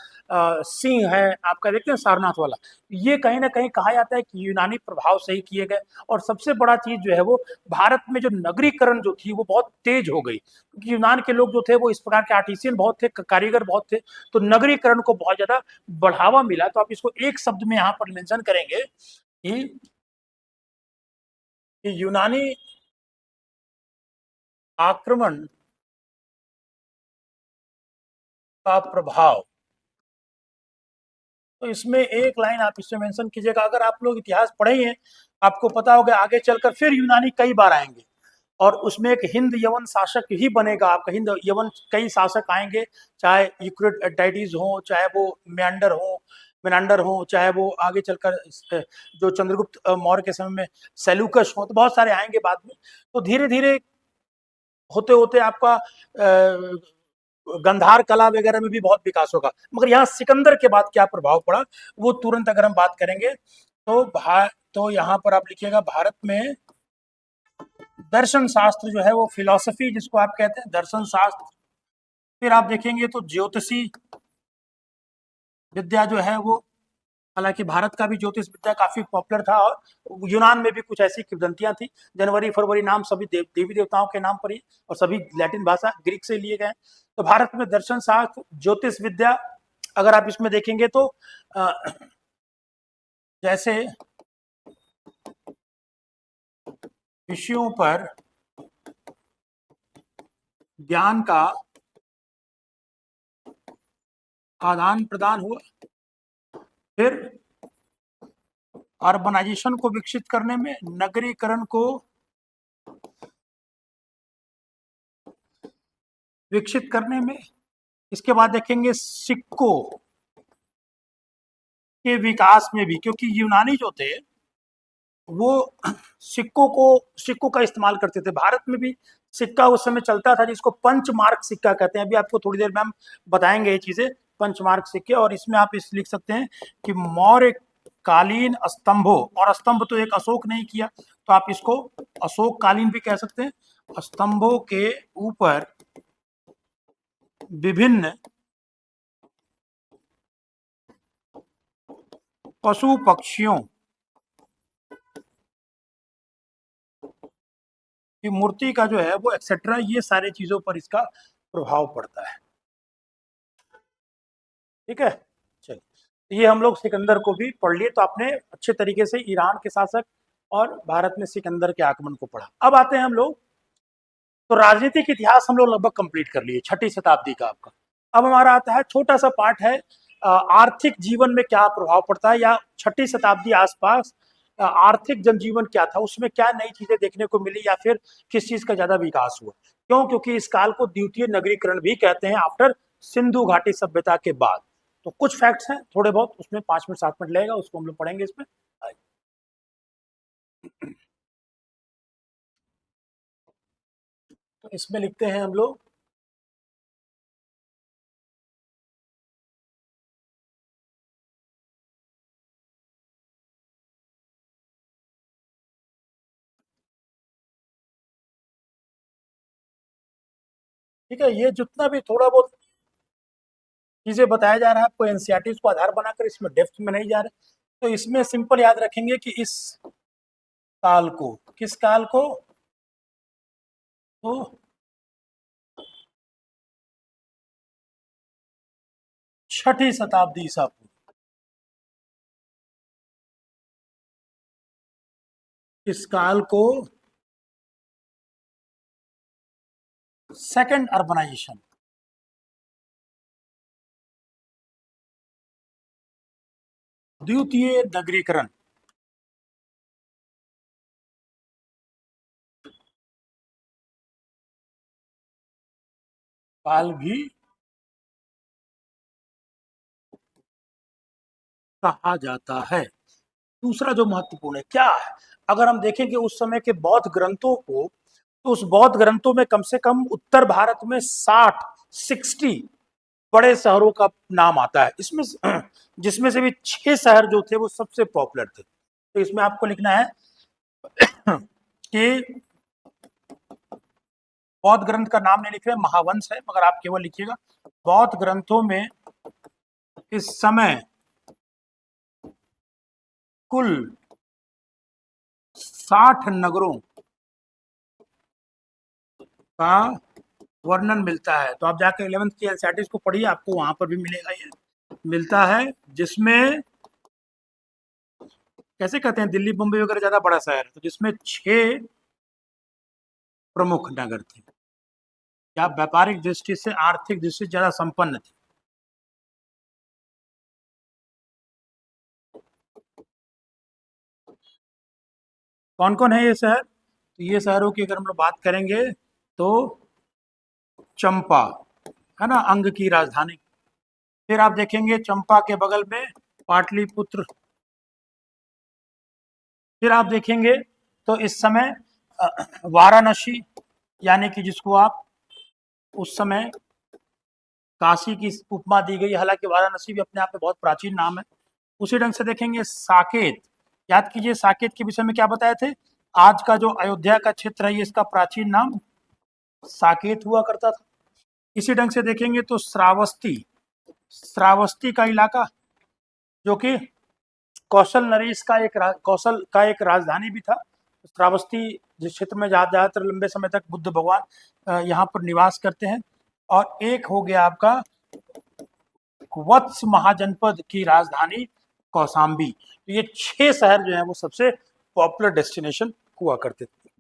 सिंह है, आपका देखते हैं सारनाथ वाला, ये कहीं ना कहीं कहा जाता है कि यूनानी प्रभाव से ही किए गए। और सबसे बड़ा चीज जो है वो भारत में जो नगरीकरण जो थी वो बहुत तेज हो गई, क्योंकि यूनान के लोग जो थे वो इस प्रकार के आर्टिसियन बहुत थे, कारीगर बहुत थे, तो नगरीकरण को बहुत ज्यादा बढ़ावा मिला। तो आप इसको एक शब्द में यहाँ पर मेंशन करेंगे कि यूनानी आक्रमण का प्रभाव तो इसमें एक लाइन आप इसमें मेंशन कीजिएगा। अगर आप लोग इतिहास पढ़े ही हैं, आपको पता होगा आगे चलकर फिर यूनानी कई बार आएंगे, और उसमें एक हिंद यवन शासक ही बनेगा आपका। हिंद यवन कई शासक आएंगे, चाहे यूक्रिडाइडिस हो, चाहे वो मेनांडर हो, चाहे वो आगे चलकर जो चंद्रगुप्त मौर्य के समय में सेल्यूकस हो, तो बहुत सारे आएंगे बाद में। तो धीरे धीरे होते होते आपका गंधार कला वगैरह में भी बहुत विकास होगा। मगर यहाँ सिकंदर के बाद क्या प्रभाव पड़ा, वो तुरंत अगर हम बात करेंगे तो यहाँ पर आप लिखिएगा, भारत में दर्शन शास्त्र जो है वो फिलॉसफी जिसको आप कहते हैं, दर्शन शास्त्र। फिर आप देखेंगे तो ज्योतिषी विद्या जो है वो, हालांकि भारत का भी ज्योतिष विद्या काफी पॉपुलर था, और यूनान में भी कुछ ऐसी किंवदंतियां थी। जनवरी फरवरी नाम सभी देवी देवताओं के नाम पर ही, और सभी लैटिन भाषा ग्रीक से लिए गए। तो भारत में दर्शन शास्त्र, ज्योतिष विद्या, अगर आप इसमें देखेंगे तो जैसे विषयों पर ज्ञान का आदान प्रदान हुआ, फिर अर्बनाइजेशन को विकसित करने में, नगरीकरण को विकसित करने में। इसके बाद देखेंगे सिक्कों के विकास में भी, क्योंकि यूनानी जो थे वो सिक्कों का इस्तेमाल करते थे। भारत में भी सिक्का उस समय चलता था जिसको पंचमार्क सिक्का कहते हैं। अभी आपको थोड़ी देर में हम बताएंगे ये चीजें, पंचमार्क सिक्के। और इसमें आप इस लिख सकते हैं कि मौर्य कालीन स्तंभों, और स्तंभ तो एक अशोक नहीं किया, तो आप इसको अशोक कालीन भी कह सकते हैं। स्तंभों के ऊपर विभिन्न पशु पक्षियों की मूर्ति का जो है वो एक्सेट्रा, ये सारे चीजों पर इसका प्रभाव पड़ता है। ठीक है, चलिए ये हम लोग सिकंदर को भी पढ़ लिए, तो आपने अच्छे तरीके से ईरान के शासक और भारत में सिकंदर के आगमन को पढ़ा। अब आते हैं हम लोग, तो राजनीतिक इतिहास हम लोग लगभग कंप्लीट कर लिए, 6ठी शताब्दी का आपका। अब हमारा आता है छोटा सा पार्ट है, आर्थिक जीवन में क्या प्रभाव पड़ता है, या 6ठी शताब्दी आसपास आर्थिक जनजीवन क्या था, उसमें क्या नई चीजें देखने को मिली, या फिर किस चीज का ज्यादा विकास हुआ। क्यों? क्योंकि इस काल को द्वितीय नगरीकरण भी कहते हैं, आफ्टर सिंधु घाटी सभ्यता के बाद। तो कुछ फैक्ट्स हैं थोड़े बहुत, उसमें 5 मिनट 7 मिनट लगेगा, उसको हम लोग पढ़ेंगे इसमें। तो इसमें लिखते हैं हम लोग, ठीक है, ये जितना भी थोड़ा बहुत चीजें बताया जा रहा है आपको एनसीईआरटी को आधार बनाकर, इसमें डेप्थ में नहीं जा रहे। तो इसमें सिंपल याद रखेंगे कि इस काल को, किस काल को, तो 6ठी शताब्दी ईसा पूर्व, इस काल को सेकंड अर्बनाइजेशन, द्वितीय नगरीकरण काल भी कहा जाता है। दूसरा जो महत्वपूर्ण है क्या है, अगर हम देखेंगे उस समय के बौद्ध ग्रंथों को, तो उस बौद्ध ग्रंथों में कम से कम उत्तर भारत में 60 बड़े शहरों का नाम आता है। इसमें जिसमें से भी 6 शहर जो थे वो सबसे पॉपुलर थे। तो इसमें आपको लिखना है कि बौद्ध ग्रंथ का नाम नहीं लिख रहे, महावंश है, मगर आप केवल लिखिएगा बौद्ध ग्रंथों में इस समय कुल 60 नगरों का वर्णन मिलता है। तो आप जाकर 11th की एनसीईआरटी को पढ़िए, आपको वहां पर भी मिलेगा, ये मिलता है, जिसमें कैसे कहते हैं दिल्ली बम्बई वगैरह ज्यादा बड़ा शहर है, तो जिसमें 6 प्रमुख नगर थे, या व्यापारिक दृष्टि से आर्थिक दृष्टि से ज्यादा संपन्न थे। कौन कौन है ये शहर? तो ये शहरों की अगर हम लोग बात करेंगे तो चंपा, है ना, अंग की राजधानी। फिर आप देखेंगे चंपा के बगल में पाटलिपुत्र। फिर आप देखेंगे तो इस समय वाराणसी, यानी कि जिसको आप उस समय काशी की उपमा दी गई, हालांकि वाराणसी भी अपने आप में बहुत प्राचीन नाम है। उसी ढंग से देखेंगे साकेत, याद कीजिए साकेत के विषय में क्या बताए थे, आज का जो अयोध्या का क्षेत्र है ये इसका प्राचीन नाम साकेत हुआ करता था। इसी ढंग से देखेंगे तो श्रावस्ती, श्रावस्ती का इलाका जो कि कौशल नरेश का कौशल का एक राजधानी भी था। श्रावस्ती जिस क्षेत्र में ज्यादातर लंबे समय तक बुद्ध भगवान यहाँ पर निवास करते हैं। और एक हो गया आपका वत्स महाजनपद की राजधानी कौशाम्बी। तो ये 6 शहर जो है वो सबसे पॉपुलर डेस्टिनेशन हुआ करते थे।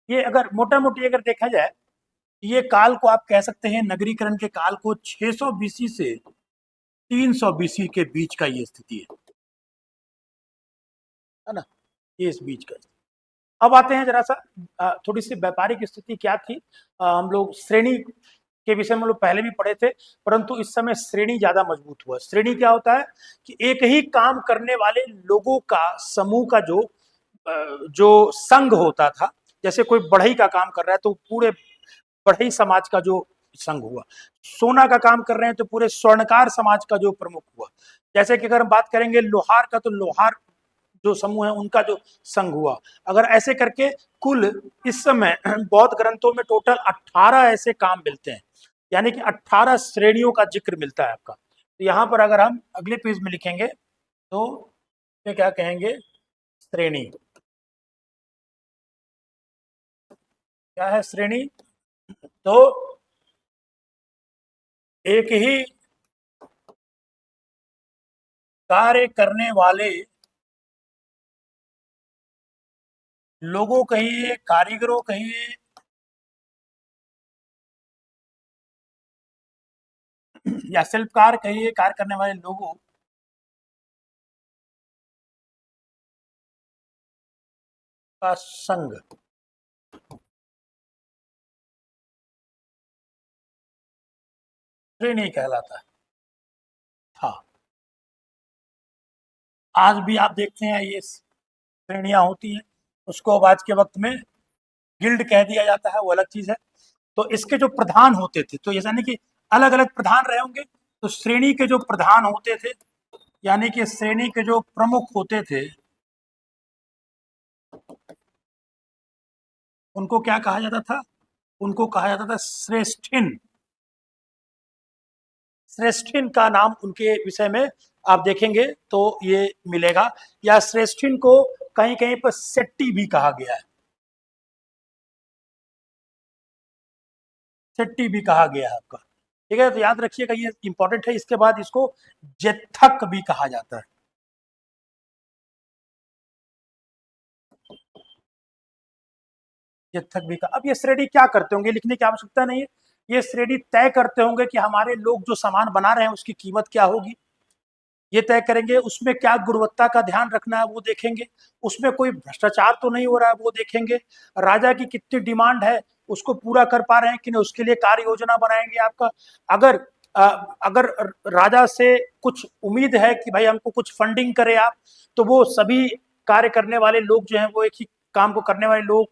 ये अगर मोटा मोटी अगर देखा जाए, ये काल को आप कह सकते हैं, नगरीकरण के काल को 600 बीसी से 300 बीसी के बीच का ये स्थिति है ना, ये इस बीच का। अब आते हैं जरा सा थोड़ी सी व्यापारिक स्थिति क्या थी। हम लोग श्रेणी के विषय में लोग पहले भी पढ़े थे, परंतु इस समय श्रेणी ज्यादा मजबूत हुआ। श्रेणी क्या होता है कि एक ही काम करने वाले लोगों का समूह का जो संघ होता था। जैसे कोई बढ़ई का काम कर रहा है तो पूरे बढ़ई समाज का जो संघ हुआ, सोना का काम कर रहे हैं तो पूरे स्वर्णकार समाज का जो प्रमुख हुआ। जैसे कि अगर हम बात करेंगे लोहार का, तो लोहार जो समूह है उनका जो संघ हुआ। अगर ऐसे करके कुल इस समय बौद्ध ग्रंथों में टोटल 18 ऐसे काम मिलते हैं, यानी कि 18 श्रेणियों का जिक्र मिलता है आपका। तो यहाँ पर अगर हम अगले पेज में लिखेंगे तो ये क्या कहेंगे, श्रेणी। क्या है श्रेणी? तो एक ही कार्य करने वाले लोगों कहिए, कारीगरों कहिए, या शिल्पकार कहिए, कार्य करने वाले लोगों का संघ श्रेणी कहलाता है। हाँ, आज भी आप देखते हैं ये श्रेणियां होती हैं। उसको अब आज के वक्त में गिल्ड कह दिया जाता है, वो अलग चीज है। तो इसके जो प्रधान होते थे, तो यानी कि अलग अलग प्रधान रहे होंगे, तो श्रेणी के जो प्रधान होते थे, यानी कि श्रेणी के जो प्रमुख होते थे, उनको क्या कहा जाता था? उनको कहा जाता था श्रेष्ठिन। श्रेष्ठिन का नाम उनके विषय में आप देखेंगे तो ये मिलेगा। या श्रेष्ठिन को कहीं कहीं पर सेट्टी भी कहा गया है, सेट्टी भी कहा गया है आपका। ठीक है, तो याद रखिएगा ये इंपॉर्टेंट है। इसके बाद इसको जेथक भी कहा जाता है। जेथक भी कहा। अब ये श्रेणी क्या करते होंगे, लिखने की आवश्यकता नहीं है। ये श्रेणी तय करते होंगे कि हमारे लोग जो सामान बना रहे हैं उसकी कीमत क्या होगी, ये तय करेंगे। उसमें क्या गुणवत्ता का ध्यान रखना है वो देखेंगे। उसमें कोई भ्रष्टाचार तो नहीं हो रहा है वो देखेंगे। राजा की कितनी डिमांड है, उसको पूरा कर पा रहे हैं कि नहीं, उसके लिए कार्य योजना बनाएंगे आपका। अगर अ, अगर राजा से कुछ उम्मीद है कि भाई हमको कुछ फंडिंग करे आप, तो वो सभी कार्य करने वाले लोग जो हैं वो एक ही काम को करने वाले लोग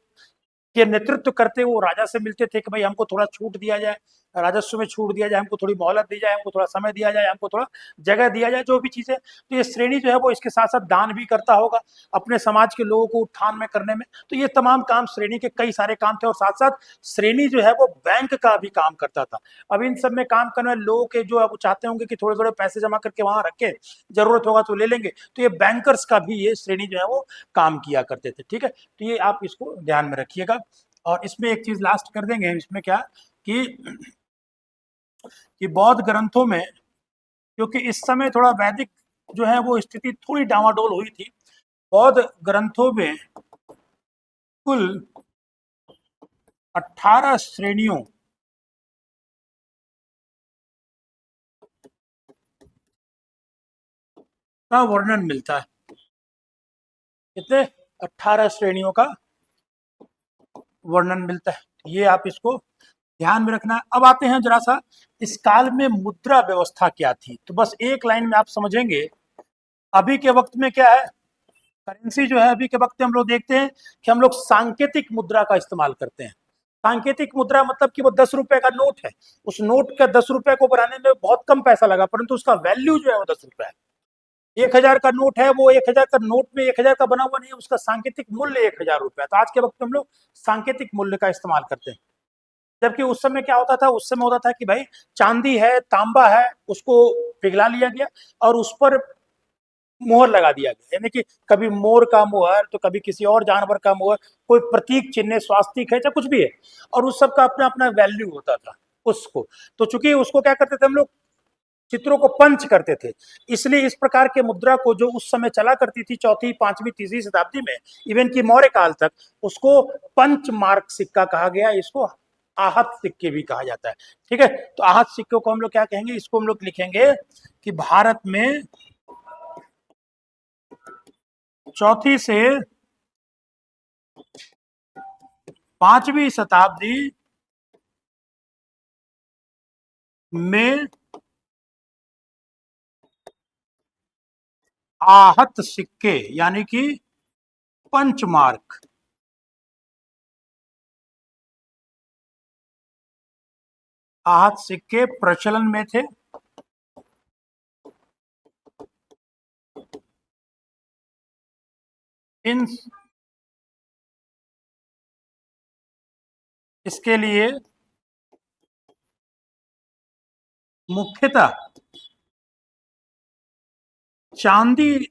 के नेतृत्व करते वो राजा से मिलते थे कि भाई हमको थोड़ा छूट दिया जाए, राजस्व में छूट दिया जाए, हमको थोड़ी मोहलत दी जाए, हमको थोड़ा समय दिया जाए, हमको थोड़ा जगह दिया जाए, जो भी चीजें। तो ये श्रेणी जो है वो इसके साथ साथ दान भी करता होगा अपने समाज के लोगों को उत्थान में करने में। तो ये तमाम काम श्रेणी के कई सारे काम थे। और साथ साथ श्रेणी जो है वो बैंक का भी काम करता था। अब इन सब में काम करने वाले लोगों के जो अब चाहते होंगे कि थोड़े थोड़े पैसे जमा करके वहां रखे, जरूरत होगा तो ले लेंगे, तो ये बैंकर्स का भी ये श्रेणी जो है वो काम किया करते थे। ठीक है, तो ये आप इसको ध्यान में रखिएगा। और इसमें एक चीज लास्ट कर देंगे, इसमें क्या कि बौद्ध ग्रंथों में, क्योंकि इस समय थोड़ा वैदिक जो है वो स्थिति थोड़ी डामाडोल हुई थी, बौद्ध ग्रंथों में कुल 18 श्रेणियों का वर्णन मिलता है। कितने? 18 श्रेणियों का वर्णन मिलता है। ये आप इसको ध्यान में रखना। अब आते हैं जरा सा, इस काल में मुद्रा व्यवस्था क्या थी, तो बस एक लाइन में आप समझेंगे। अभी के वक्त में क्या है, करेंसी जो है, अभी के वक्त में हम लोग देखते हैं कि हम लोग सांकेतिक मुद्रा का इस्तेमाल करते हैं। सांकेतिक मुद्रा मतलब कि वो 10 रुपए का नोट है, उस नोट का 10 रुपए को बनाने में बहुत कम पैसा लगा, परंतु उसका वैल्यू जो है वो 10 रुपए है। 1,000 का नोट है, वो 1,000 का नोट में 1,000 का बना हुआ नहीं है, उसका सांकेतिक मूल्य 1,000 रुपए है। तो आज के वक्त में हम लोग सांकेतिक मूल्य का इस्तेमाल करते हैं। जबकि उस समय क्या होता था, उस समय होता था कि भाई चांदी है, तांबा है, उसको पिघला लिया गया और उस पर मोहर लगा दिया गया, यानी कि कभी मोर का मोहर तो कभी किसी और जानवर का मोहर, कोई प्रतीक चिन्ह, स्वास्तिक है चाहे कुछ भी है, और उस सब का अपना अपना वैल्यू होता था उसको। तो चूंकि उसको क्या करते थे हम लोग, चित्रों को पंच करते थे, इसलिए इस प्रकार के मुद्रा को जो उस समय चला करती थी चौथी, पांचवी, तीसरी शताब्दी में, इवन की मौर्य काल तक, उसको पंच मार्क सिक्का कहा गया। इसको आहत सिक्के भी कहा जाता है। ठीक है, तो आहत सिक्कों को हम लोग क्या कहेंगे, इसको हम लोग लिखेंगे कि भारत में चौथी से पांचवी शताब्दी में आहत सिक्के यानी कि पंचमार्क, आहत सिक्के प्रचलन में थे। इन इसके लिए मुख्यतः चांदी,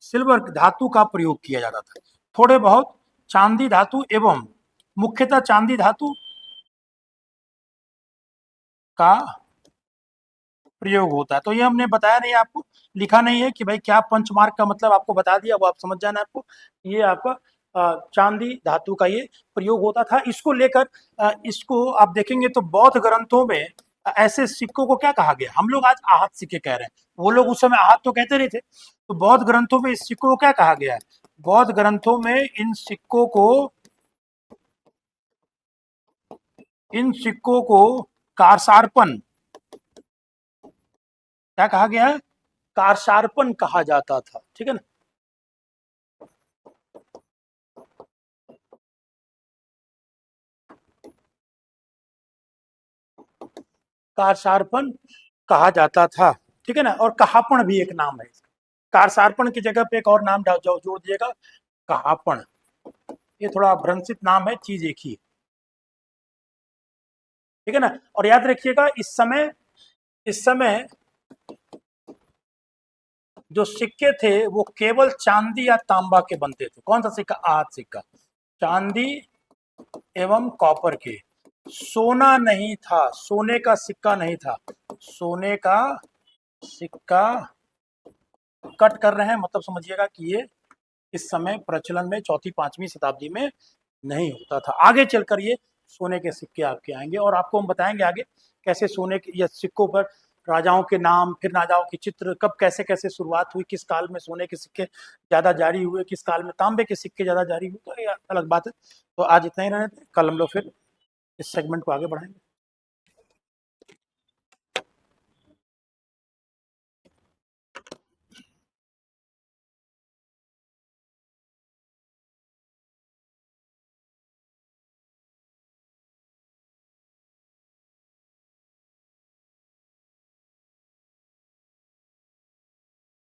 सिल्वर धातु का प्रयोग किया जाता था। थोड़े बहुत चांदी धातु एवं मुख्यतः चांदी धातु का प्रयोग होता है। तो ये हमने बताया नहीं आपको, लिखा नहीं है कि भाई क्या पंचमार्क का मतलब, आपको बता दिया, वो आप समझ जाना। आपको ये आपका चांदी धातु का ये प्रयोग होता था। इसको लेकर इसको आप देखेंगे तो बौद्ध ग्रंथों में ऐसे सिक्कों को क्या कहा गया, हम लोग आज आहत सिक्के कह रहे हैं, वो लोग उस समय आहत तो कहते नहीं थे। तो बौद्ध ग्रंथों में इस सिक्कों को क्या कहा गया है, बौद्ध ग्रंथों में इन सिक्कों को कारसारपन, क्या कहा गया है, कारसारपन कहा जाता था। ठीक है ना, कारसारपन कहा जाता था। ठीक है ना, और कहापण भी एक नाम है इसका। कारसारपण की जगह पे एक और नाम जोड़ दिएगा, कहापण। ये थोड़ा भ्रंशित नाम है, चीज एक ही। ठीक है ना, और याद रखिएगा इस समय जो सिक्के थे वो केवल चांदी या तांबा के बनते थे। कौन सा सिक्का, आहत सिक्का, चांदी एवं कॉपर के। सोना नहीं था, सोने का सिक्का नहीं था। सोने का सिक्का कट कर रहे हैं, मतलब समझिएगा कि ये इस समय प्रचलन में चौथी पांचवी शताब्दी में नहीं होता था। आगे चलकर ये सोने के सिक्के आपके आएंगे और आपको हम बताएंगे आगे कैसे सोने के या सिक्कों पर राजाओं के नाम, फिर राजाओं के चित्र, कब कैसे कैसे शुरुआत हुई, किस काल में सोने के सिक्के ज्यादा जारी हुए, किस काल में तांबे के सिक्के ज्यादा जारी हुए, तो ये अलग बात है। तो आज इतना ही रहने दें, कल हम लोग फिर इस सेगमेंट को आगे बढ़ाएंगे।